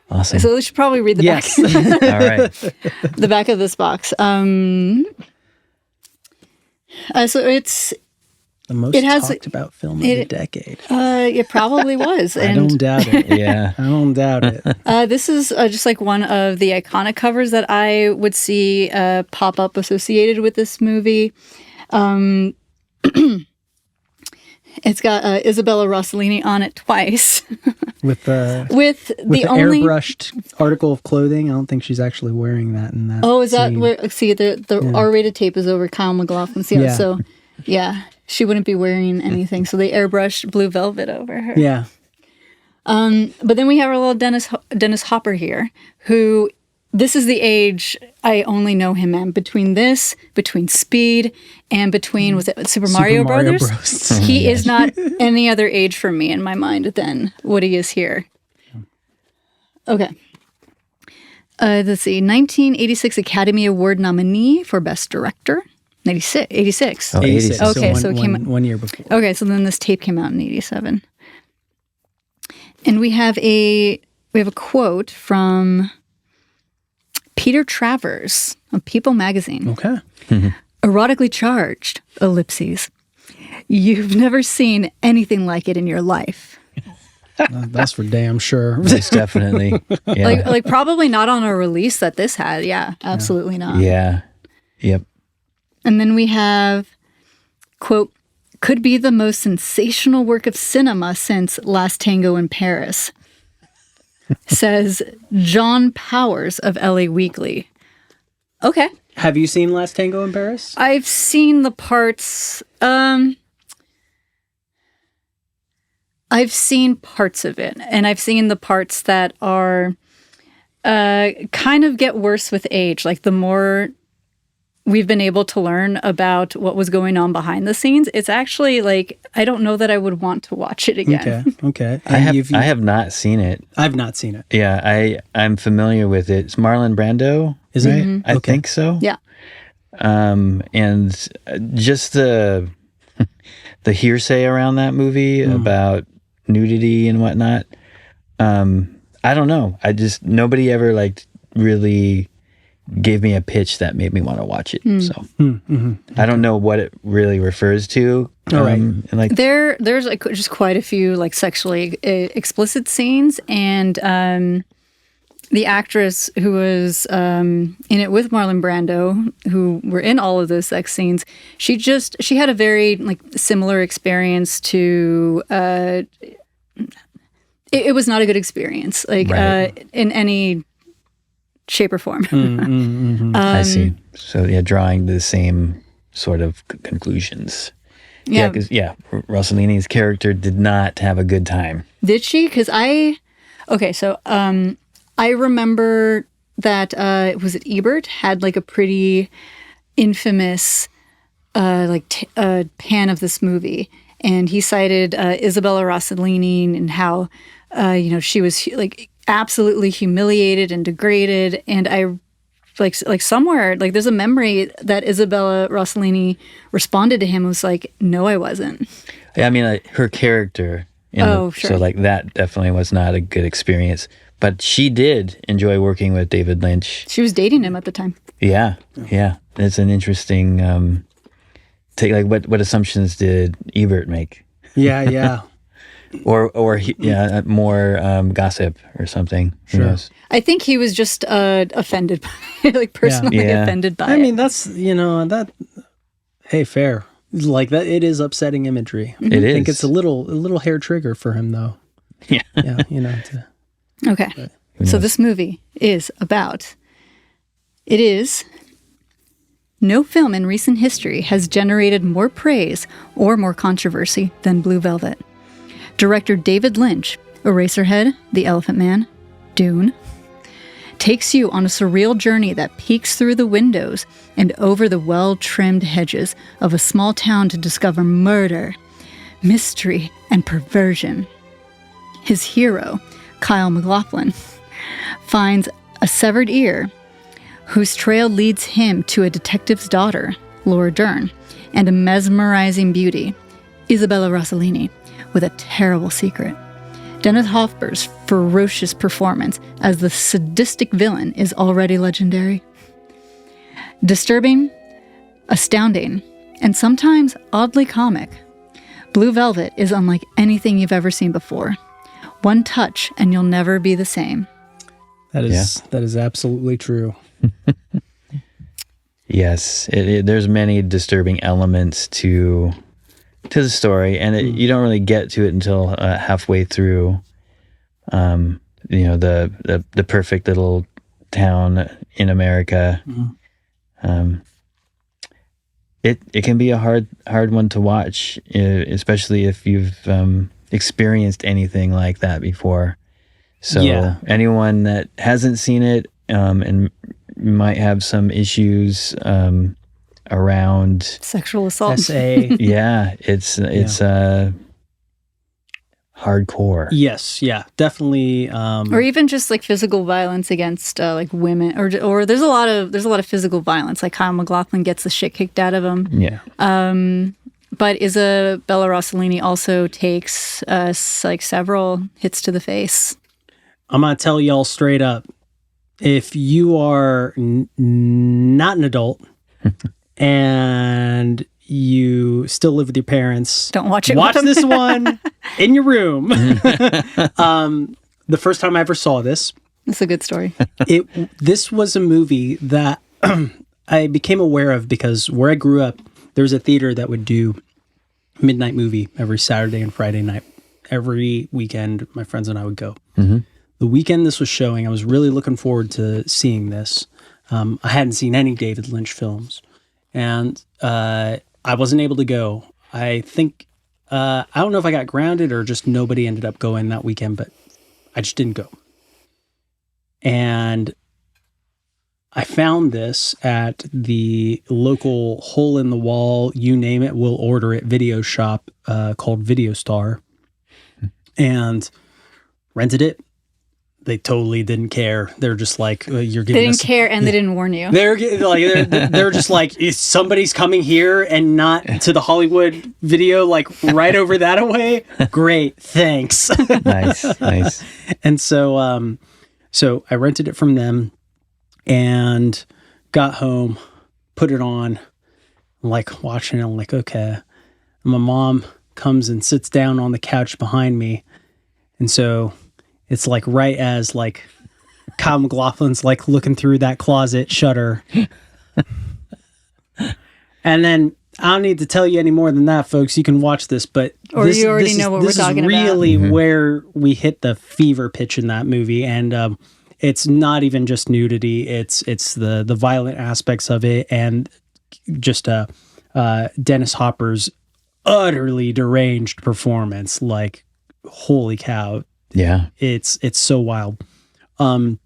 Awesome. So we should probably read the back. All right. The back of this box. So it's the most talked about film of the decade. It probably was. I don't doubt it. Yeah. I don't doubt it. This is just like one of the iconic covers that I would see pop up associated with this movie. It's got Isabella Rossellini on it twice. with the only airbrushed article of clothing. I don't think she's actually wearing that in that. Oh, is that scene. where? See, the R-rated tape is over Kyle MacLachlan's. Yeah. So, yeah, she wouldn't be wearing anything. So they airbrushed blue velvet over her. Yeah. But then we have our little Dennis Hopper here, who this is the age I only know him in. Between Speed, and between Super Mario Brothers. He is not any other age for me in my mind than what he is here. Okay. Let's see. 1986 Academy Award nominee for Best Director. 86. Oh, 86. Okay, so it came out 1 year before. Okay, so then this tape came out in 87. And we have a quote from Peter Travers of People magazine. Okay. Erotically charged, ellipses. You've never seen anything like it in your life. That's for damn sure. Most definitely. Yeah. Like probably not on a release that this had. Yeah, absolutely not. Yeah. Yep. And then we have, quote, could be the most sensational work of cinema since Last Tango in Paris. says John Powers of LA Weekly. Okay. Have you seen Last Tango in Paris? I've seen the parts. I've seen parts of it, and I've seen the parts that are kind of get worse with age. Like the more we've been able to learn about what was going on behind the scenes, it's actually like I don't know that I would want to watch it again. Okay. I have not seen it. I've not seen it. Yeah, I'm familiar with it. It's Marlon Brando, Is right? it? Mm-hmm. I think so. Yeah. And just the hearsay around that movie about nudity and whatnot. I don't know. Nobody ever like really gave me a pitch that made me want to watch it. So I don't know what it really refers to. All right. And like There's like just quite a few like sexually explicit scenes, and the actress who was in it with Marlon Brando, who were in all of those sex scenes, she had a very like similar experience to. It was not a good experience, like in any shape or form. I see. So yeah, drawing the same sort of conclusions. Yeah, because Rossellini's character did not have a good time. Did she? Because I remember that was it Ebert had like a pretty infamous pan of this movie, and he cited Isabella Rossellini and how she was like absolutely humiliated and degraded, and I like somewhere like there's a memory that Isabella Rossellini responded to him and was like, "No, I wasn't." Yeah, I mean her character. Sure. So like that definitely was not a good experience. But she did enjoy working with David Lynch. She was dating him at the time. Yeah. It's an interesting take. Like what assumptions did Ebert make? Yeah. or more gossip or something. Who knows? I think he was just offended by like personally offended by it. I mean, that's that. Hey, fair. Like that, it is upsetting imagery. It I is. think it's a little hair trigger for him, though. Yeah. Yeah. Okay. So this movie is about. It is. No film in recent history has generated more praise or more controversy than Blue Velvet. Director David Lynch, Eraserhead, The Elephant Man, Dune, takes you on a surreal journey that peeks through the windows and over the well-trimmed hedges of a small town to discover murder, mystery, and perversion. His hero, Kyle MacLachlan, finds a severed ear whose trail leads him to a detective's daughter, Laura Dern, and a mesmerizing beauty, Isabella Rossellini, with a terrible secret. Dennis Hopper's ferocious performance as the sadistic villain is already legendary. Disturbing, astounding, and sometimes oddly comic, Blue Velvet is unlike anything you've ever seen before. One touch and you'll never be the same. That is absolutely true. Yes, there's many disturbing elements to the story, and you don't really get to it until halfway through. The perfect little town in America. It can be a hard one to watch, especially if you've experienced anything like that before. So anyone that hasn't seen it and might have some issues around sexual assault. SA. It's hardcore. Yes, definitely. Or even just like physical violence against like women, or there's a lot of physical violence. Like Kyle MacLachlan gets the shit kicked out of him. Yeah. But Isabella Rossellini also takes like several hits to the face. I'm gonna tell y'all straight up: if you are not an adult and you still live with your parents, don't watch it. Watch this one in your room. The first time I ever saw this, it's a good story. This was a movie that I became aware of because where I grew up, there was a theater that would do midnight movie every Saturday and Friday night. Every weekend, my friends and I would go. the weekend this was showing, I was really looking forward to seeing this. I hadn't seen any David Lynch films, and I wasn't able to go. I think, I don't know if I got grounded or just nobody ended up going that weekend, but I just didn't go. And I found this at the local hole in the wall, you name it, we'll order it video shop called Video Star, and rented it. They totally didn't care. They're just like, you're giving They us... didn't care, and they didn't warn you. They're just like, if somebody's coming here and not to the Hollywood video, like right over that away, great, thanks. Nice. And so, so I rented it from them and got home, put it on, like watching it. I'm like, okay. And my mom comes and sits down on the couch behind me. And so it's like right as like Kyle MacLachlan's like looking through that closet shutter. And then I don't need to tell you any more than that, folks. You can watch this, but Or you already know what we're talking about. This is really where we hit the fever pitch in that movie, and it's not even just nudity; it's the violent aspects of it, and just Dennis Hopper's utterly deranged performance. Like, holy cow! Yeah, it's so wild. And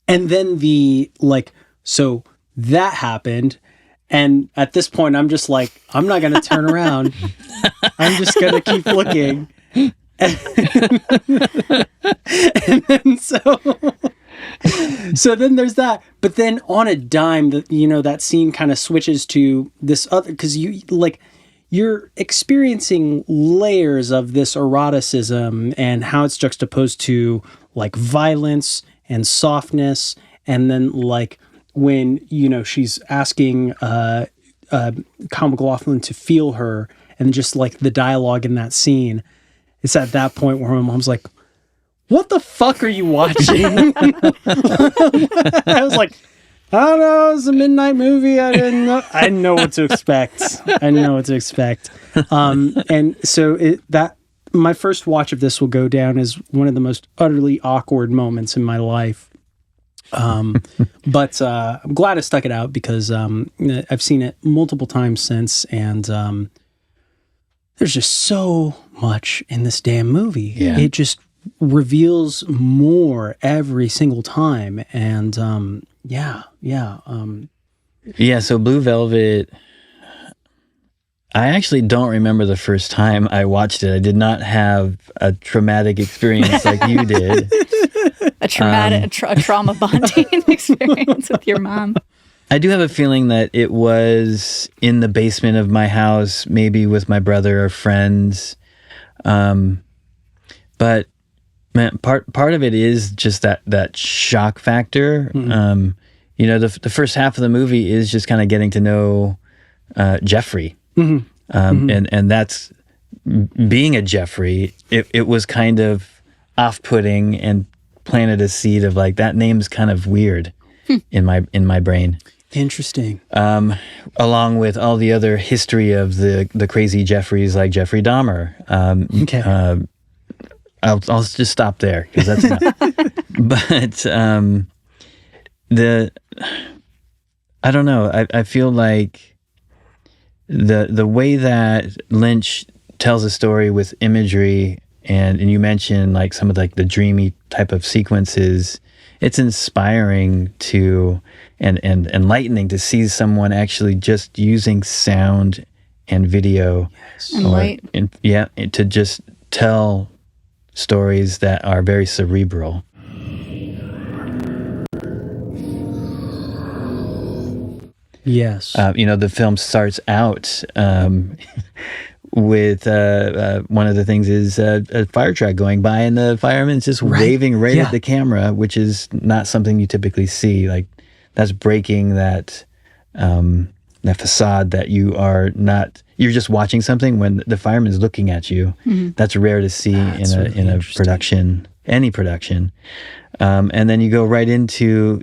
then so that happened. And at this point, I'm just like, I'm not going to turn around. I'm just going to keep looking. And then so then there's that. But then on a dime, that scene kind of switches to this other, because you're experiencing layers of this eroticism and how it's juxtaposed to like violence and softness. And then like, when, she's asking Kyle MacLachlan to feel her, and just like the dialogue in that scene, it's at that point where my mom's like, what the fuck are you watching? I was like, I don't know, it's a midnight movie. I didn't know what to expect. And so my first watch of this will go down as one of the most utterly awkward moments in my life. But I'm glad I stuck it out, because I've seen it multiple times since, and there's just so much in this damn movie. Yeah. It just reveals more every single time, and So Blue Velvet, I actually don't remember the first time I watched it. I did not have a traumatic experience like you did. A trauma bonding experience with your mom. I do have a feeling that it was in the basement of my house, maybe with my brother or friends. But man, part of it is just that shock factor. Mm-hmm. The first half of the movie is just kind of getting to know Jeffrey. Mm-hmm. And that's, being a Jeffrey, it was kind of off-putting and planted a seed of like, that name's kind of weird in my brain. Interesting. Along with all the other history of the crazy Jeffreys, like Jeffrey Dahmer. Okay. I'll just stop there, because that's not. But I don't know. I feel like the way that Lynch tells a story with imagery, and you mentioned like some of like the dreamy type of sequences, it's inspiring to and enlightening to see someone actually just using sound and video, and light, to just tell stories that are very cerebral. Yes. The film starts out with one of the things is a fire truck going by, and the fireman's just waving at the camera, which is not something you typically see. Like, that's breaking that facade that you're just watching something when the fireman's looking at you. Mm-hmm. That's rare to see in a production, any production. And then you go right into,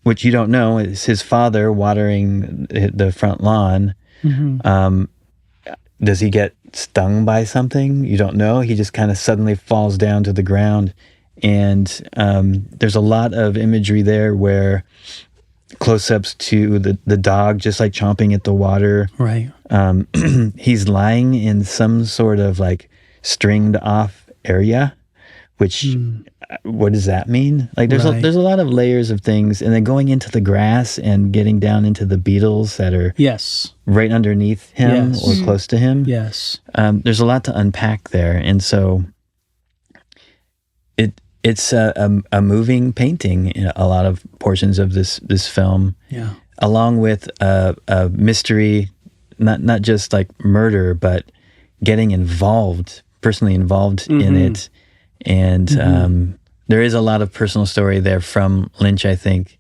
which you don't know, is his father watering the front lawn. Mm-hmm. Does he get stung by something. You don't know. He just kind of suddenly falls down to the ground. And there's a lot of imagery there where close-ups to the dog just like chomping at the water. Right. He's lying in some sort of like stringed off area, which what does that mean? Like there's a lot of layers of things, and then going into the grass and getting down into the beetles that are right underneath him or close to him. Yes. There's a lot to unpack there, and so it's a moving painting in a lot of portions of this film. Yeah. Along with a mystery, not just like murder, but getting personally involved in it. And there is a lot of personal story there from Lynch, I think,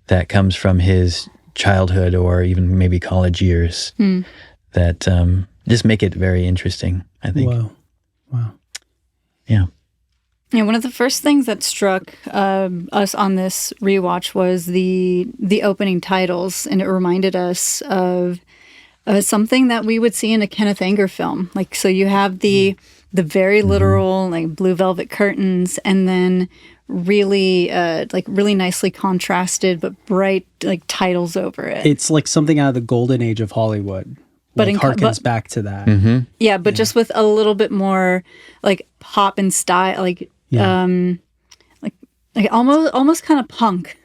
that comes from his childhood or even maybe college years that just make it very interesting, I think. Wow. Yeah. Yeah, one of the first things that struck us on this rewatch was the opening titles, and it reminded us of something that we would see in a Kenneth Anger film. Like, so you have the very literal like blue velvet curtains, and then really really nicely contrasted but bright like titles over it. It's like something out of the golden age of Hollywood. But it harkens back to that. Yeah, but just with a little bit more like pop and style, like almost kind of punk.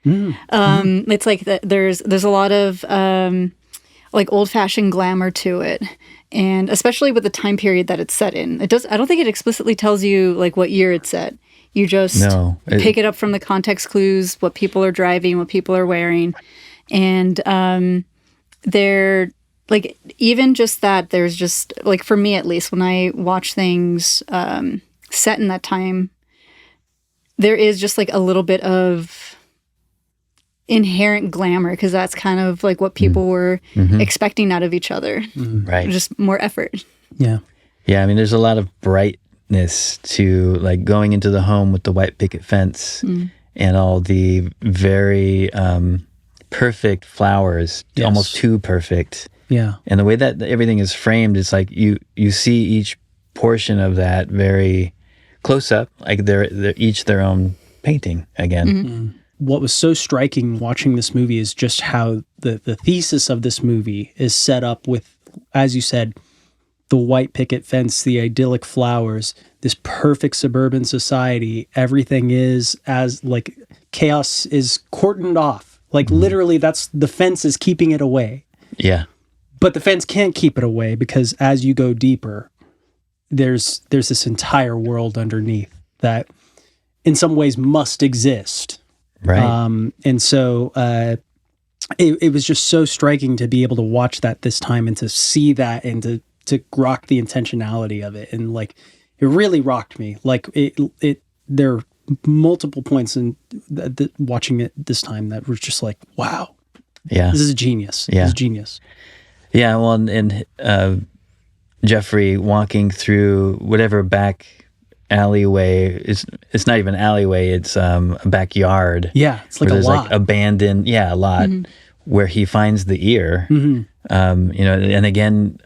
It's like there's a lot of like old fashioned glamour to it, and especially with the time period that it's set in. I don't think it explicitly tells you like what year it's set. You just pick it up from the context clues, what people are driving, what people are wearing, and they're like even just that. There's just like for me at least when I watch things set in that time, there is just like a little bit of inherent glamour because that's kind of like what people were expecting out of each other. Right. Just more effort. Yeah. Yeah, I mean, there's a lot of brightness to like going into the home with the white picket fence and all the very perfect flowers, almost too perfect. Yeah. And the way that everything is framed, it's like you see each portion of that very close up, like they're each their own painting again. What was so striking watching this movie is just how the thesis of this movie is set up with, as you said, the white picket fence, the idyllic flowers, this perfect suburban society. Everything is as like chaos is cordoned off. Like literally that's the fence is keeping it away. Yeah. But the fence can't keep it away because as you go deeper, there's this entire world underneath that in some ways must exist. Right. And so it was just so striking to be able to watch that this time and to see that and to rock the intentionality of it. And like, it really rocked me. Like there are multiple points in watching it this time that were just like, wow. Yeah. This is a genius. Yeah. This is genius. Yeah. Well, and Jeffrey walking through whatever back alleyway, it's not even alleyway, it's a backyard. Yeah, it's like a lot. Like abandoned, a lot, where he finds the ear. And again,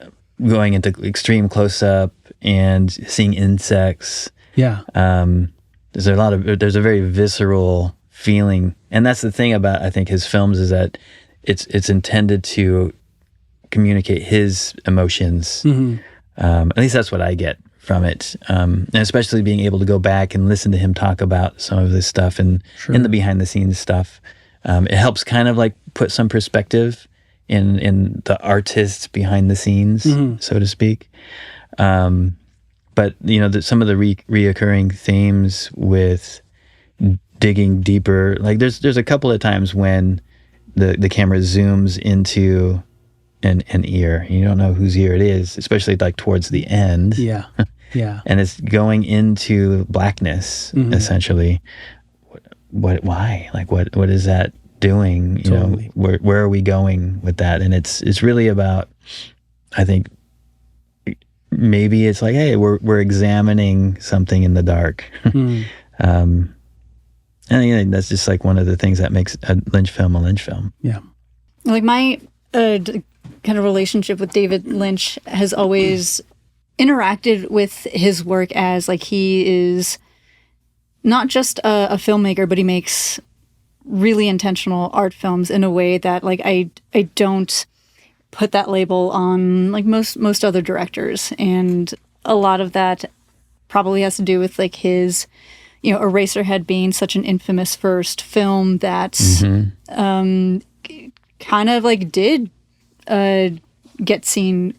going into extreme close-up and seeing insects. Yeah. There's a very visceral feeling. And that's the thing about, I think, his films is that it's intended to communicate his emotions. At least that's what I get from it. And especially being able to go back and listen to him talk about some of this stuff and in the behind the scenes stuff. It helps kind of like put some perspective in the artists behind the scenes, so to speak. But some of the reoccurring themes with digging deeper, like there's a couple of times when the camera zooms into an ear. You don't know whose ear it is, especially like towards the end. Yeah. Yeah. And it's going into blackness, essentially. Why? Like, what is that doing? Totally. Where are we going with that? And it's really about, I think, maybe it's like, hey, we're examining something in the dark. And that's just like one of the things that makes a Lynch film a Lynch film. Yeah. Like my kind of relationship with David Lynch has always interacted with his work as like he is not just a filmmaker, but he makes really intentional art films in a way that like I don't put that label on like most other directors, and a lot of that probably has to do with like his, you know, Eraserhead being such an infamous first film that kind of like did get seen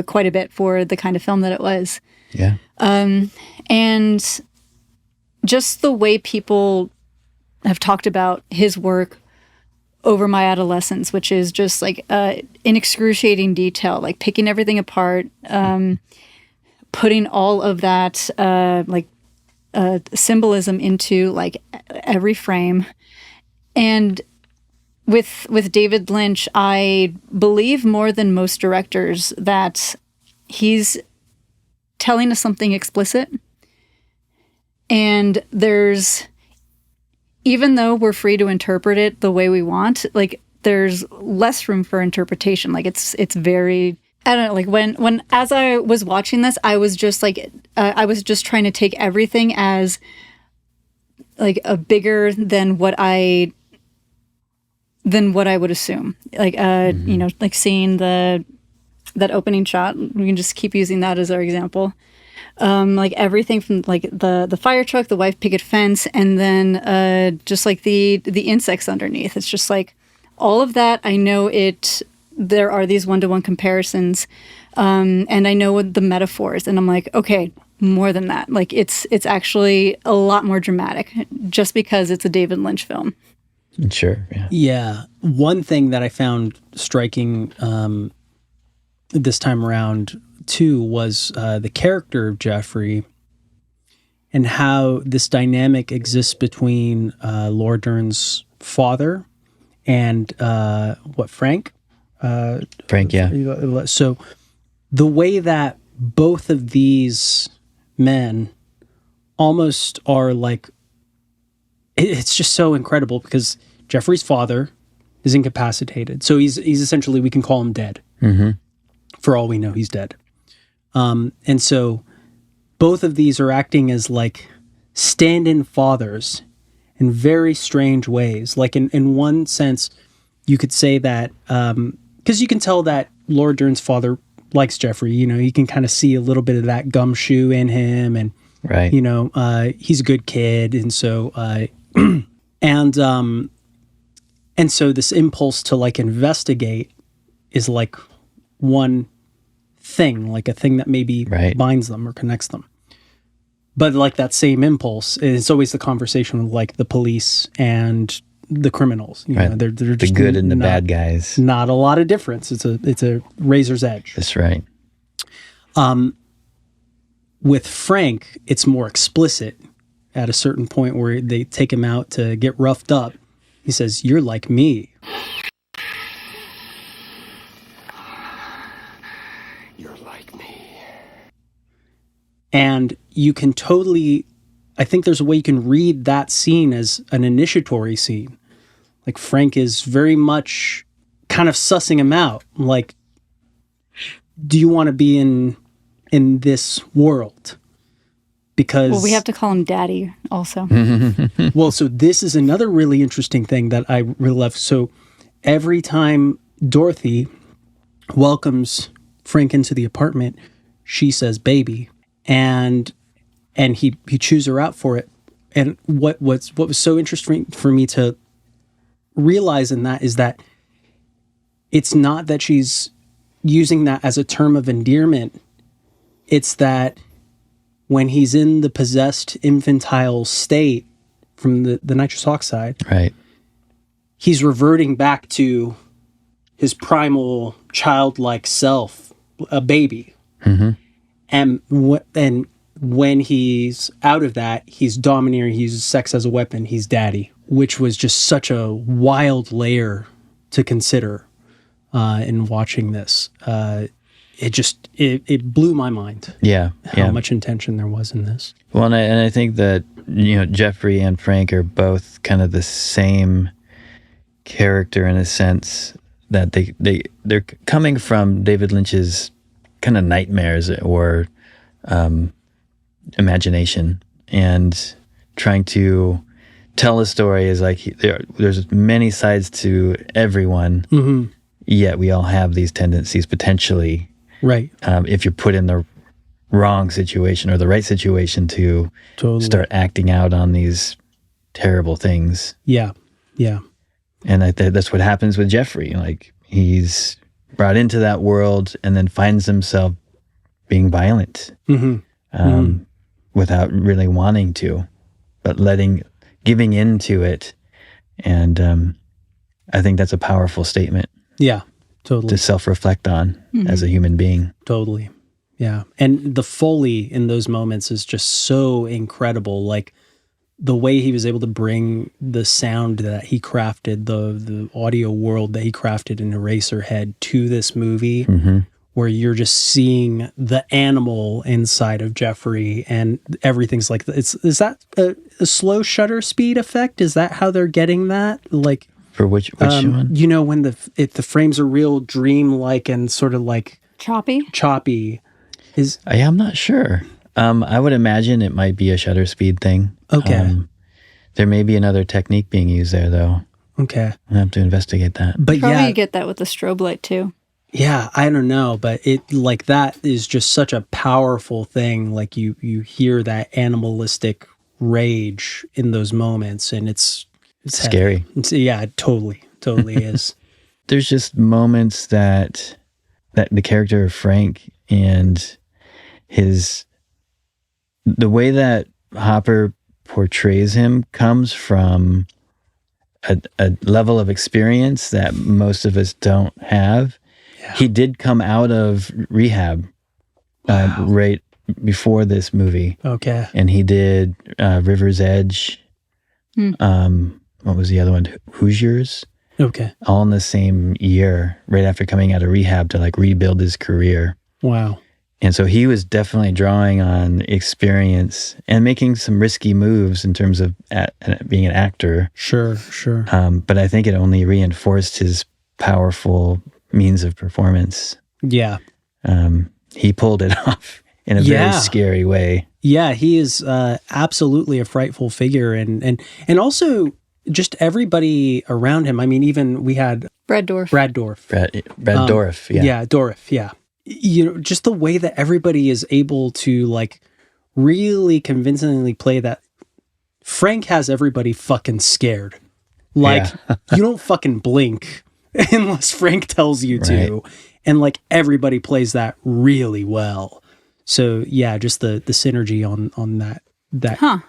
quite a bit for the kind of film that it was. Yeah. And just the way people have talked about his work over my adolescence, which is just like in excruciating detail, like picking everything apart, putting all of that symbolism into like every frame. And with David Lynch, I believe more than most directors that he's telling us something explicit. And even though we're free to interpret it the way we want, like there's less room for interpretation. Like it's very, I don't know, like when as I was watching this, I was just like, I was just trying to take everything as like a bigger than what I would assume. Like, you know, like seeing that opening shot, we can just keep using that as our example. Like everything from like the fire truck, the white picket fence, and then just like the insects underneath. It's just like all of that. I know there are these one-to-one comparisons, and I know what the metaphors, and I'm like, okay, more than that. Like it's actually a lot more dramatic just because it's a David Lynch film. Sure. Yeah. Yeah. One thing that I found striking this time around too was the character of Jeffrey and how this dynamic exists between Laura Dern's father and Frank? Frank, yeah. So the way that both of these men almost are like, it's just so incredible because Jeffrey's father is incapacitated. So he's essentially, we can call him dead. Mm-hmm. For all we know, he's dead. And so both of these are acting as like stand-in fathers in very strange ways. Like in one sense, you could say that, because you can tell that Laura Dern's father likes Jeffrey. You know, you can kind of see a little bit of that gumshoe in him, and right. You know, he's a good kid, and so and so this impulse to like investigate is like one thing, like a thing that maybe binds them or connects them. But like that same impulse, it's always the conversation with like the police and the criminals. You know, they're just the good and the bad guys. Not a lot of difference. It's a razor's edge. That's right. With Frank, it's more explicit at a certain point where they take him out to get roughed up. He says, "You're like me." You're like me. And you can totally, I think there's a way you can read that scene as an initiatory scene. Like Frank is very much kind of sussing him out. Like, do you want to be in this world? Because we have to call him Daddy also. Well, so this is another really interesting thing that I really love. So every time Dorothy welcomes Frank into the apartment, she says baby, and he chews her out for it. And what was so interesting for me to realize in that is that it's not that she's using that as a term of endearment. It's that when he's in the possessed infantile state from the nitrous oxide, right, he's reverting back to his primal childlike self, a baby. Mm-hmm. And when he's out of that, he's domineering, he uses sex as a weapon, he's daddy, which was just such a wild layer to consider in watching this. It blew my mind. Yeah. How much intention there was in this. Well, and I think that, you know, Jeffrey and Frank are both kind of the same character in a sense that they're coming from David Lynch's kind of nightmares or imagination, and trying to tell a story is like there's many sides to everyone, yet we all have these tendencies potentially, right? If you're put in the wrong situation or the right situation to start acting out on these terrible things. Yeah. And that's what happens with Jeffrey. Like, he's brought into that world and then finds himself being violent without really wanting to, but giving into it. And I think that's a powerful statement. Yeah, totally. To self-reflect on as a human being. Totally. Yeah. And the Foley in those moments is just so incredible. Like, the way he was able to bring the sound that he crafted, the audio world that he crafted in Eraserhead to this movie, where you're just seeing the animal inside of Jeffrey, and everything's like, is that a slow shutter speed effect? Is that how they're getting that? Like, for which one? You know, when the frames are real dream-like and sort of like choppy. I'm not sure. I would imagine it might be a shutter speed thing. Okay. There may be another technique being used there, though. Okay. I'll have to investigate that. But probably yeah, you get that with the strobe light too. Yeah, I don't know, but it, like, that is just such a powerful thing. Like, you hear that animalistic rage in those moments, and it's scary. Yeah, it totally is. There's just moments that the character of Frank and the way that Hopper portrays him comes from a level of experience that most of us don't have. Yeah. He did come out of rehab right before this movie. Okay. And he did River's Edge. What was the other one? Hoosiers. Okay. All in the same year, right after coming out of rehab, to like rebuild his career. Wow. And so he was definitely drawing on experience and making some risky moves in terms of being an actor. Sure. But I think it only reinforced his powerful means of performance. Yeah. He pulled it off in a very scary way. Yeah, he is absolutely a frightful figure. And also just everybody around him. I mean, even we had Brad Dourif. Brad Dourif, yeah. Yeah, Dourif, yeah. You know, just the way that everybody is able to, like, really convincingly play that. Frank has everybody fucking scared. Like, you don't fucking blink unless Frank tells you to. And, like, everybody plays that really well. So, yeah, just the synergy on that.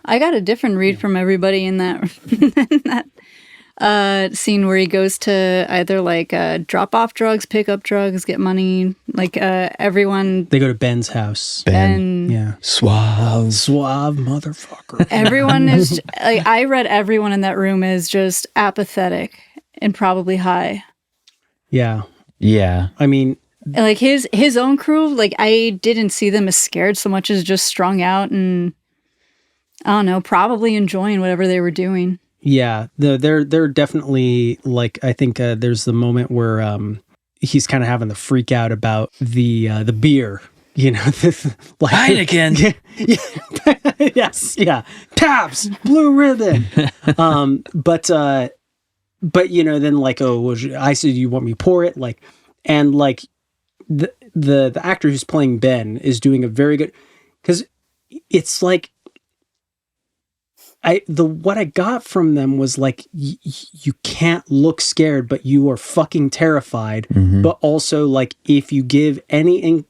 I got a different read from everybody in that scene where he goes to either like drop off drugs, pick up drugs, get money. Like everyone. They go to Ben's house. Ben, yeah, suave motherfucker. Everyone is like, I read everyone in that room is just apathetic and probably high. Yeah. I mean, like his own crew. Like, I didn't see them as scared so much as just strung out and, I don't know, probably enjoying whatever they were doing. Yeah, they're definitely, like, I think there's the moment where he's kind of having the freak out about the beer, you know, like Heineken. Yeah. Yes, yeah, Pabst Blue Ribbon. But you know, then like, I said, you want me to pour it, like, and like the actor who's playing Ben is doing a very good, because it's like. What I got from them was like, you can't look scared, but you are fucking terrified. Mm-hmm. But also, like, if you give any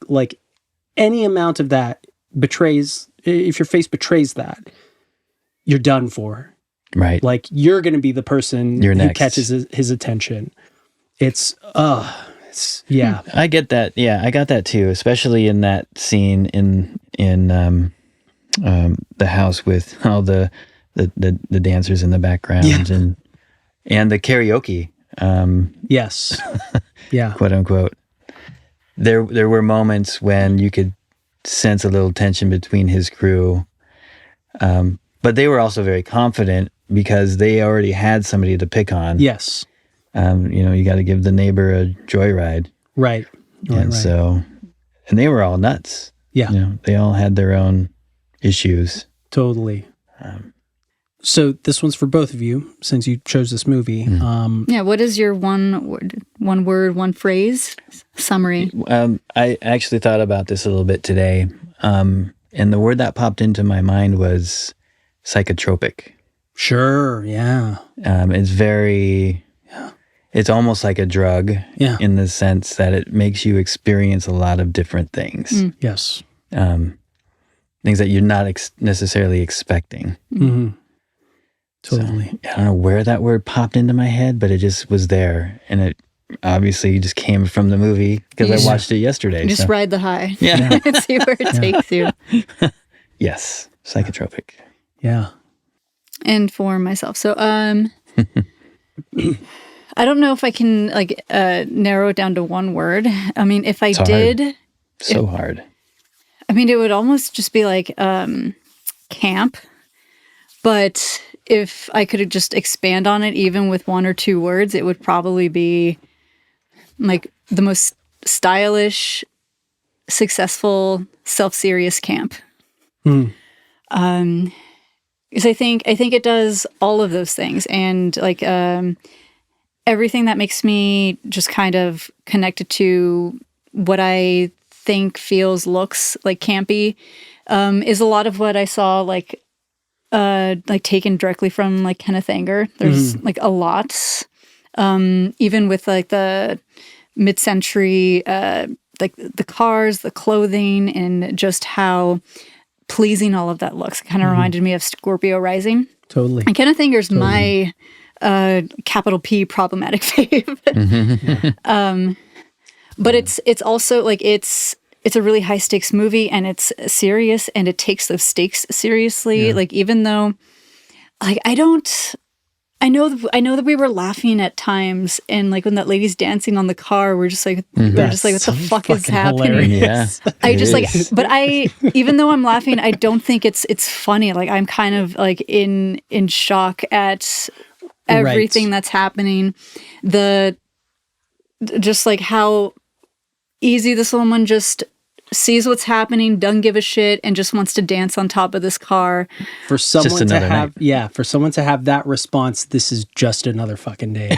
amount of that if your face betrays that, you're done for. Right. Like, you're going to be the person who catches his attention. Yeah. I get that. Yeah, I got that too, especially in that scene in the house with all the dancers in the background and the karaoke. Yes. Yeah. Quote unquote. There were moments when you could sense a little tension between his crew. But they were also very confident because they already had somebody to pick on. Yes. You know, you got to give the neighbor a joyride. Right. So and they were all nuts. Yeah. They all had their own issues. Totally. So this one's for both of you, since you chose this movie. What is your one word, one phrase summary? I actually thought about this a little bit today, and the word that popped into my mind was psychotropic. Sure, yeah. It's very... It's almost like a drug in the sense that it makes you experience a lot of different things. Yes. Things that you're not necessarily expecting. Mm-hmm. Totally. So, I don't know where that word popped into my head, but it just was there. And it obviously just came from the movie because I watched it yesterday. Just ride the high. Yeah. And see where it takes you. Yes. Psychotropic. Yeah. And for myself. So, I don't know if I can narrow it down to one word. I mean, if I did... Hard. So hard. I mean, it would almost just be like camp. But if I could just expand on it, even with one or two words, it would probably be like the most stylish, successful, self-serious camp. Because I think it does all of those things, and like everything that makes me just kind of connected to what I think feels, looks like campy, is a lot of what I saw like taken directly from like Kenneth Anger. There's like a lot, even with like the mid-century, like the cars, the clothing, and just how pleasing all of that looks. It kind of reminded me of Scorpio Rising. Totally. And Kenneth Anger's my capital P problematic fave. But it's also like it's a really high stakes movie, and it's serious, and it takes those stakes seriously. Like, even though like I know that we were laughing at times, and like when that lady's dancing on the car, we're just like what the fuck is happening? Hilarious. Yeah. I just like, but even though I'm laughing, I don't think it's funny. Like, I'm kind of like in shock at everything that's happening. Just like how easy this woman just sees what's happening, doesn't give a shit, and just wants to dance on top of this car. For someone to have that response, this is just another fucking day.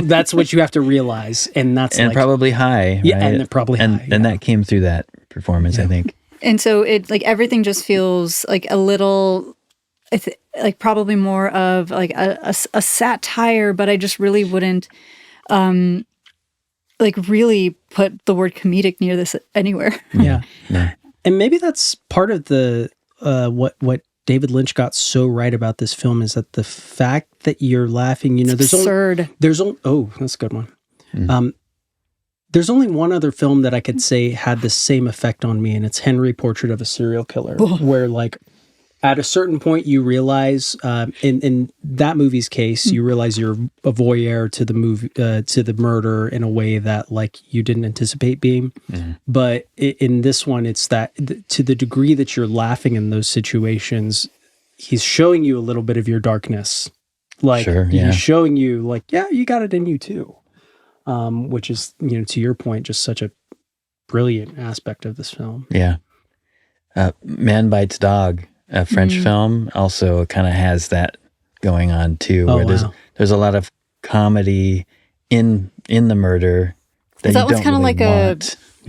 That's what you have to realize, and that's and like, probably high. Yeah, right? and they're probably high. And that came through that performance, I think. And so it like everything just feels like a little, like probably more of like a satire, but I just really wouldn't like really put the word comedic near this anywhere. Yeah. And maybe that's part of the what David Lynch got so right about this film, is that the fact that you're laughing, it's absurd. That's a good one. There's only one other film that I could say had the same effect on me, and it's Henry, Portrait of a Serial Killer, where like at a certain point you realize, in that movie's case, you realize you're a voyeur to the movie, to the murder in a way that like you didn't anticipate being. But in this one, it's that to the degree that you're laughing in those situations, he's showing you a little bit of your darkness. Like he's showing you like, yeah, you got it in you too. Which is, to your point, just such a brilliant aspect of this film. Yeah. Man Bites Dog, a French film, also kind of has that going on too, where there's a lot of comedy in the murder that that you was don't kind of really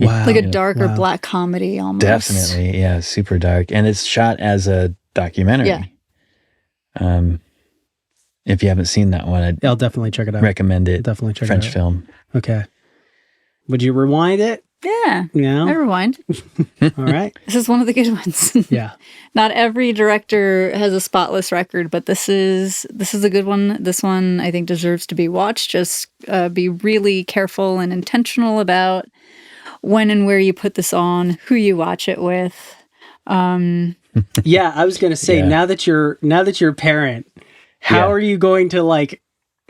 want. Like a dark or black comedy almost. Definitely, yeah, super dark, and it's shot as a documentary. Yeah. If you haven't seen that one, I'll definitely check it out. Recommend it. Definitely check French it out. film. Okay. Would you rewind it? Yeah. Yeah. I rewind. All right. This is one of the good ones. Yeah. Not every director has a spotless record, but this is a good one. This one I think deserves to be watched. Just be really careful and intentional about when and where you put this on, who you watch it with. Yeah, I was going to say, now that you're a parent, how are you going to like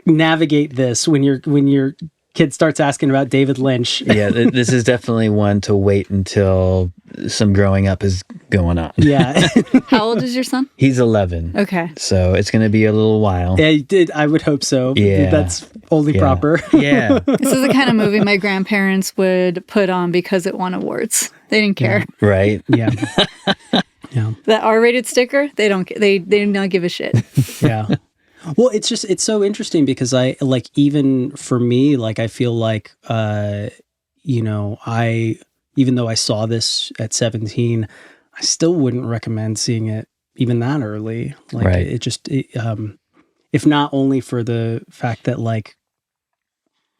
navigate this when you're kid starts asking about David Lynch. Yeah, this is definitely one to wait until some growing up is going on. Yeah. How old is your son? He's 11. Okay. So it's going to be a little while. I would hope so. Yeah. That's only proper. Yeah. This is the kind of movie my grandparents would put on because it won awards. They didn't care. Right. Yeah. Yeah. That R-rated sticker, they don't. They do not give a shit. Yeah. Well, it's so interesting because I like, even for me, like, I feel like, even though I saw this at 17, I still wouldn't recommend seeing it even that early. Like, Right. If not only for the fact that, like,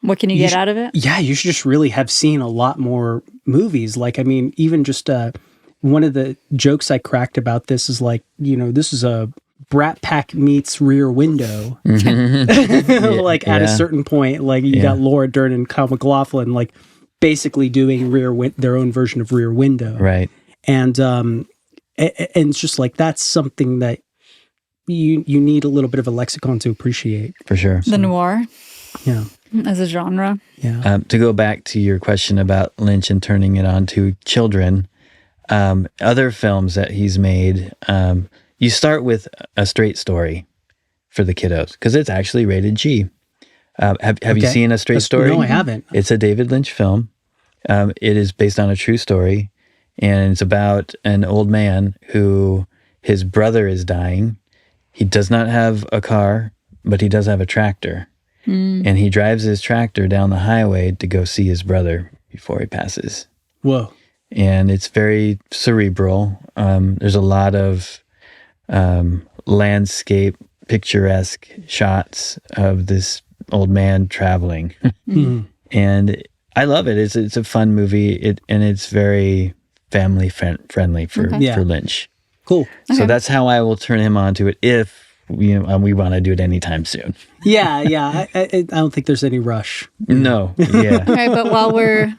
What can you get out of it? yeah, you should just really have seen a lot more movies. Like, I mean, even just one of the jokes I cracked about this is like, this is a Brat Pack meets Rear Window. Like at a certain point, like you got Laura Dern and Kyle MacLachlan, like basically doing their own version of Rear Window. Right. And it's just like, that's something that you need a little bit of a lexicon to appreciate. For sure. The noir Yeah. as a genre. Yeah. To go back to your question about Lynch and turning it on to children, other films that he's made, you start with a straight story for the kiddos because it's actually rated G. Have you seen A Straight Story? No, I haven't. It's a David Lynch film. It is based on a true story, and it's about an old man who his brother is dying. He does not have a car, but he does have a tractor. And he drives his tractor down the highway to go see his brother before he passes. Whoa. And it's very cerebral. There's a lot of landscape, picturesque shots of this old man traveling. And I love it. It's a fun movie, and it's very family friendly for Lynch. Cool. So that's how I will turn him on to it if we want to do it anytime soon. Yeah. I don't think there's any rush. No. Yeah. All right, but while we're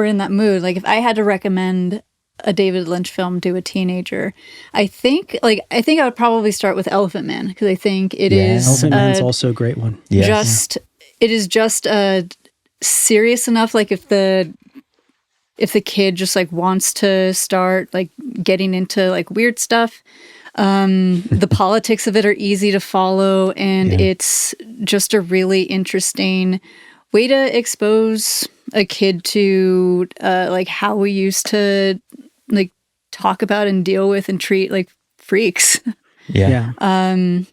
in that mood, like if I had to recommend a David Lynch film to a teenager, I think I would probably start with Elephant Man because I think it is Elephant Man's also a great one. It is just serious enough. Like if the kid just like wants to start like getting into like weird stuff, the politics of it are easy to follow, and it's just a really interesting way to expose a kid to like how we used to like talk about and deal with and treat like freaks. Yeah. I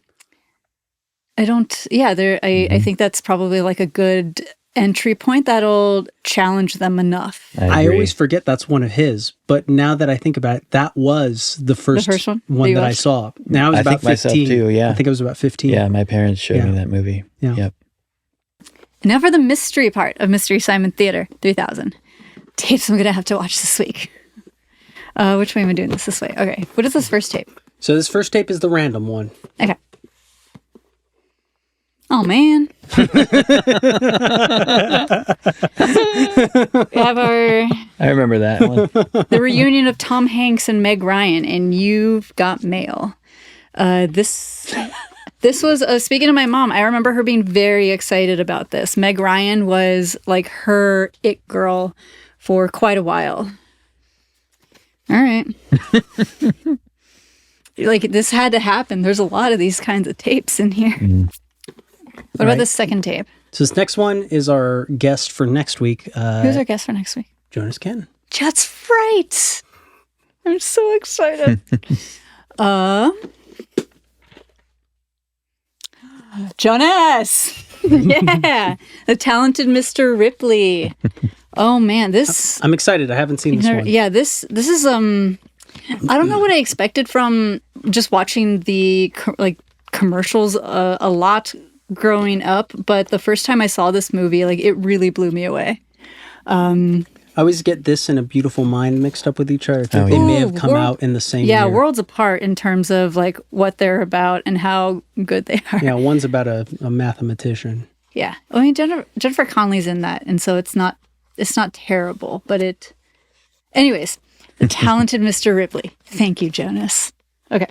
think that's probably like a good entry point that'll challenge them enough. I always forget that's one of his, but now that I think about it, that was the first one that I saw. Now I was about 15. Myself too, yeah. I think I was about 15. Yeah, my parents showed me that movie. Yeah. Yep. Now for the mystery part of Mystery Simon Theater 3000. Tapes I'm going to have to watch this week. Which way am I doing this way? Okay. What is this first tape? So this first tape is the random one. Okay. Oh, man. We have I remember that one. the reunion of Tom Hanks and Meg Ryan in You've Got Mail. This was, speaking of my mom, I remember her being very excited about this. Meg Ryan was like her it girl for quite a while. All right. Like this had to happen. There's a lot of these kinds of tapes in here. What about the second tape? So this next one is our guest for next week. Who's our guest for next week? Jonas Ken. That's right. I'm so excited. Jonas. Yeah. The talented Mr. Ripley. Oh man, this I'm excited. I haven't seen this one. Yeah, this is I don't know what I expected from just watching the commercials a lot growing up, but the first time I saw this movie, like it really blew me away. I always get this and A Beautiful Mind mixed up with each other. I think they may have come out in the same year. Worlds apart in terms of like what they're about and how good they are. Yeah, one's about a mathematician. Yeah, I mean Jennifer Connelly's in that, and so it's not terrible, but it. Anyways, the talented Mr. Ripley. Thank you, Jonas. Okay.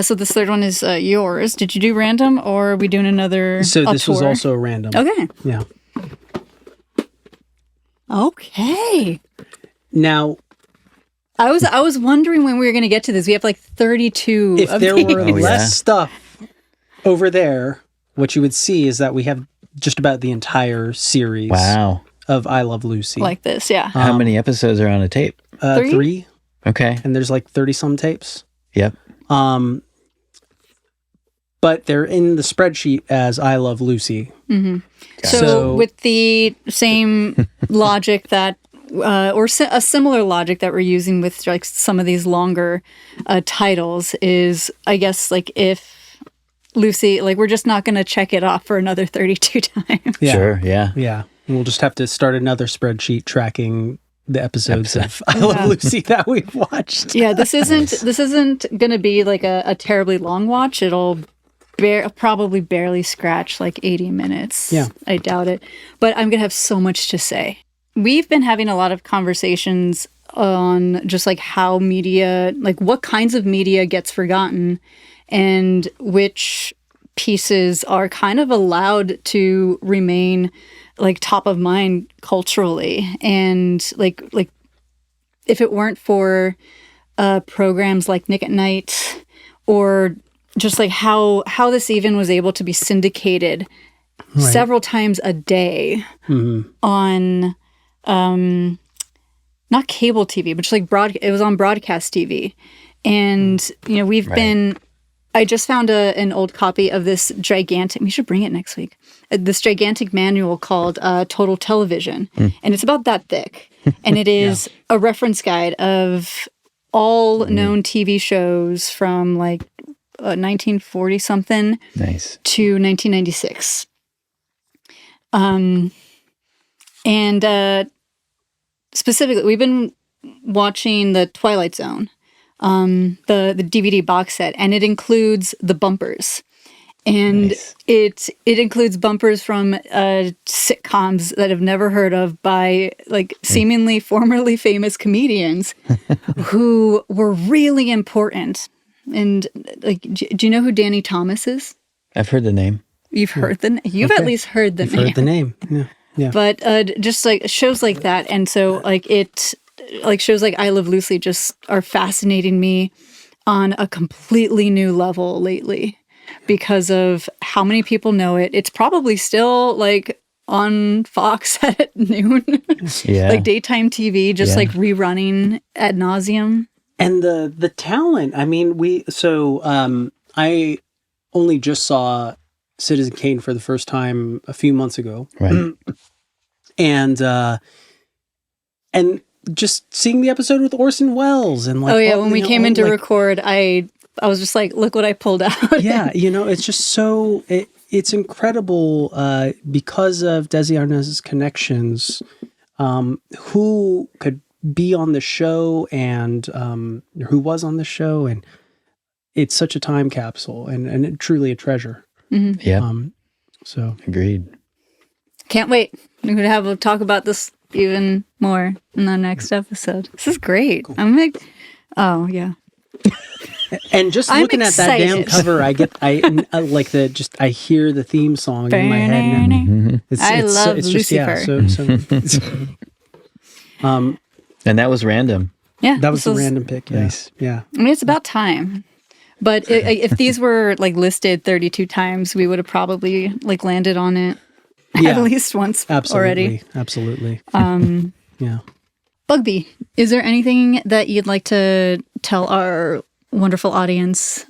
So this third one is yours. Did you do random, or are we doing another? So this was tour? also random. Okay. Yeah. Okay. Now, I was wondering when we were going to get to this. We have like 32. if of there these. were Oh, yeah. less stuff over there, what you would see is that we have just about the entire series Wow. of I Love Lucy. like this, yeah. How many episodes are on a tape? 3? Okay. And there's like 30-some tapes. Yep. But they're in the spreadsheet as I Love Lucy. So with the same logic that, or a similar logic that we're using with like some of these longer titles is, I guess, like if Lucy, like we're just not going to check it off for another 32 times. Yeah. Sure. Yeah. Yeah. And we'll just have to start another spreadsheet tracking the episodes of I Love Lucy that we've watched. Yeah, this isn't going to be like a terribly long watch. It'll probably barely scratch like 80 minutes. Yeah. I doubt it. But I'm going to have so much to say. We've been having a lot of conversations on just like how media, like what kinds of media gets forgotten and which pieces are kind of allowed to remain like top of mind culturally. And like if it weren't for programs like Nick at Night, or just like how this even was able to be syndicated several times a day on not cable TV, but just like it was on broadcast TV. And you know, we've been, I just found an old copy of this gigantic, we should bring it next week, this gigantic manual called Total Television. And it's about that thick. And it is a reference guide of all known TV shows from like 1940 something Nice. to 1996. And specifically, we've been watching the Twilight Zone, the DVD box set, and it includes the bumpers. And Nice. it includes bumpers from sitcoms that I've never heard of by like seemingly formerly famous comedians who were really important. And like, do you know who Danny Thomas is? I've heard the name. You've heard the you've at least heard the name. Heard the name. Yeah. Yeah. But just like shows like that, and so like it, like shows like I Love Lucy just are fascinating me on a completely new level lately because of how many people know it. It's probably still like on Fox at noon, Yeah. like daytime TV, just like rerunning ad nauseum. And the talent, I mean, I only just saw Citizen Kane for the first time a few months ago. Right. And just seeing the episode with Orson Welles and like, Oh yeah, when we came in to like, record, I was just like, look what I pulled out. yeah, you know, it's just so it's incredible because of Desi Arnaz's connections. Who could be on the show and who was on the show, and it's such a time capsule and truly a treasure. Yeah. So Agreed. Can't wait. We're going to have a talk about this even more in the next episode. This is great. I'm like, oh yeah. and just I'm looking at that damn excited. cover, I hear the theme song in my head now. I love Lucifer. And that was random. Yeah. That was this a random pick. Yeah. Nice. Yeah. I mean, it's about time. But if these were like listed 32 times, we would have probably like landed on it Yeah. at least once Absolutely. already. Absolutely. Yeah. Bugbee, is there anything that you'd like to tell our wonderful audience?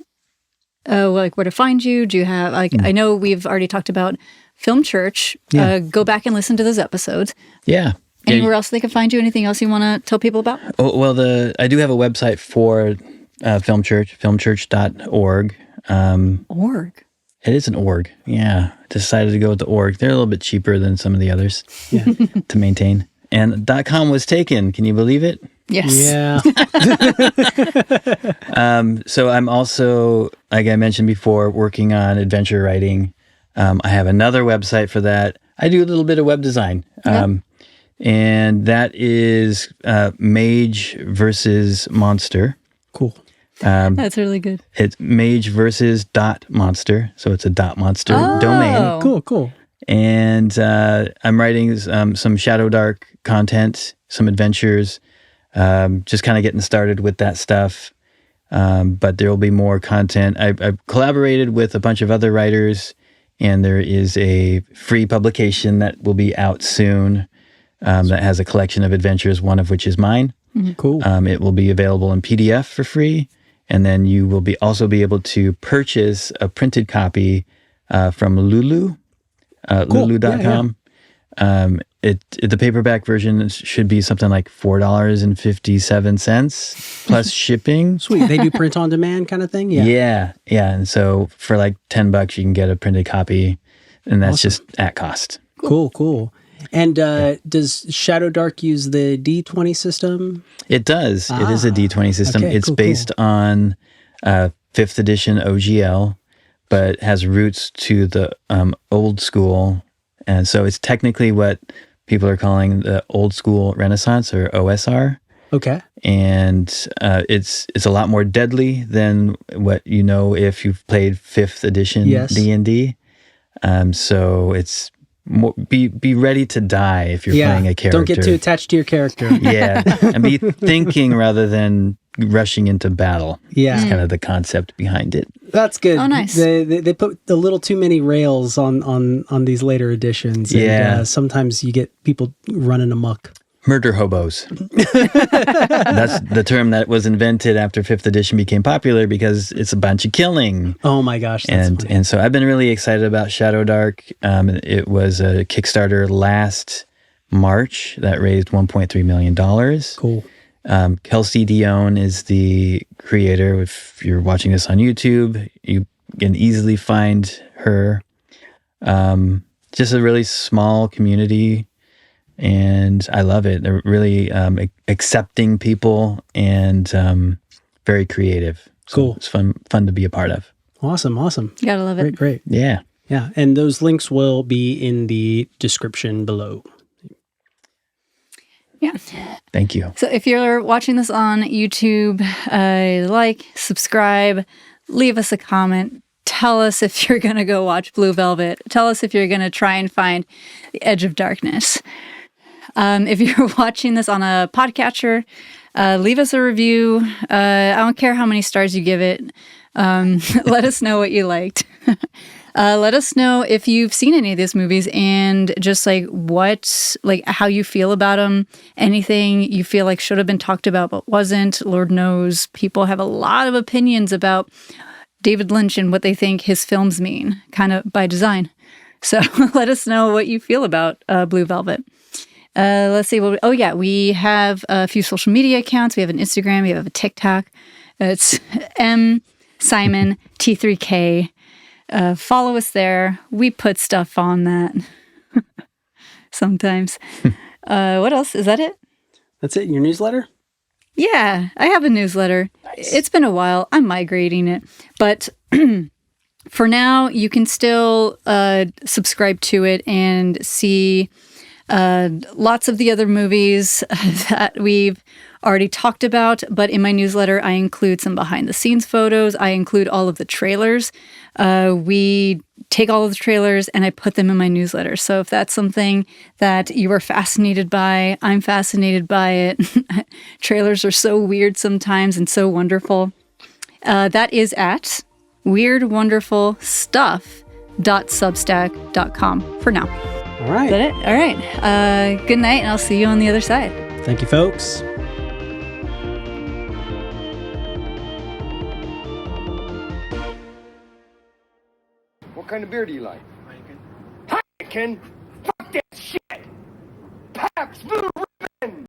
Like where to find you? Do you have like I know we've already talked about Film Church. Yeah. Go back and listen to those episodes. Yeah. Anywhere else they can find you? Anything else you want to tell people about? Oh, well, I do have a website for Film Church, filmchurch.org. Org. It is an org. Yeah. Decided to go with the org. They're a little bit cheaper than some of the others to maintain. And .com was taken. Can you believe it? Yes. Yeah. So I'm also, like I mentioned before, working on adventure writing. I have another website for that. I do a little bit of web design. And that is Mage versus Monster. Cool. That's really good. It's Mage versus Dot Monster, so it's a Dot Monster Oh. domain. Cool. And I'm writing some Shadow Dark content, some adventures, just kind of getting started with that stuff. But there will be more content. I've collaborated with a bunch of other writers, and there is a free publication that will be out soon that has a collection of adventures, one of which is mine. Cool. It will be available in PDF for free, and then you will also be able to purchase a printed copy from Lulu, lulu.com. The paperback version should be something like $4.57 plus shipping. Sweet. They do print on demand kind of thing? Yeah. And so for like $10, you can get a printed copy, and that's just at cost. Cool. And does Shadow Dark use the D20 system? It does. It is a D20 system. Okay, it's based on 5th edition OGL, but has roots to the old school. And so it's technically what people are calling the old school Renaissance, or OSR. Okay. And it's a lot more deadly than what you know if you've played 5th edition D&D. So it's more, be ready to die if you're playing a character. Don't get too attached to your character. Yeah, and be thinking rather than rushing into battle. Yeah. It's kind of the concept behind it. That's good. Oh, nice. They put a little too many rails on these later editions. And, sometimes you get people running amok. Murder hobos. That's the term that was invented after 5th edition became popular, because it's a bunch of killing. Oh my gosh. That's funny. And so I've been really excited about Shadow Dark. It was a Kickstarter last March that raised $1.3 million. Cool. Kelsey Dion is the creator. If you're watching this on YouTube, you can easily find her. Just a really small community, and I love it. They're really accepting people and very creative. So Cool. It's fun to be a part of. Awesome. You gotta love it. Great. Yeah. Yeah. And those links will be in the description below. Yeah. Thank you. So if you're watching this on YouTube, like, subscribe, leave us a comment. Tell us if you're going to go watch Blue Velvet. Tell us if you're going to try and find The Edge of Darkness. If you're watching this on a podcatcher, leave us a review. I don't care how many stars you give it. Let us know what you liked. Let us know if you've seen any of these movies, and just how you feel about them. Anything you feel like should have been talked about but wasn't. Lord knows people have a lot of opinions about David Lynch and what they think his films mean, kind of by design. So let us know what you feel about Blue Velvet. Let's see. We have a few social media accounts. We have an Instagram. We have a TikTok. It's MSimonT3k. Follow us there. We put stuff on that sometimes. What else? Is that it? That's it. Your newsletter? Yeah, I have a newsletter. Nice. It's been a while. I'm migrating it. But for now, you can still subscribe to it and see lots of the other movies that we've already talked about. But in my newsletter, I include some behind the scenes photos. I include all of the trailers. We take all of the trailers and I put them in my newsletter. So if that's something that you are fascinated by, I'm fascinated by it. Trailers are so weird sometimes and so wonderful. That is at weirdwonderfulstuff.substack.com for now. All right. Is that it? All right. Good night, and I'll see you on the other side. Thank you, folks. What kind of beer do you like? Heineken. Fuck that shit. Pabst Blue Ribbon.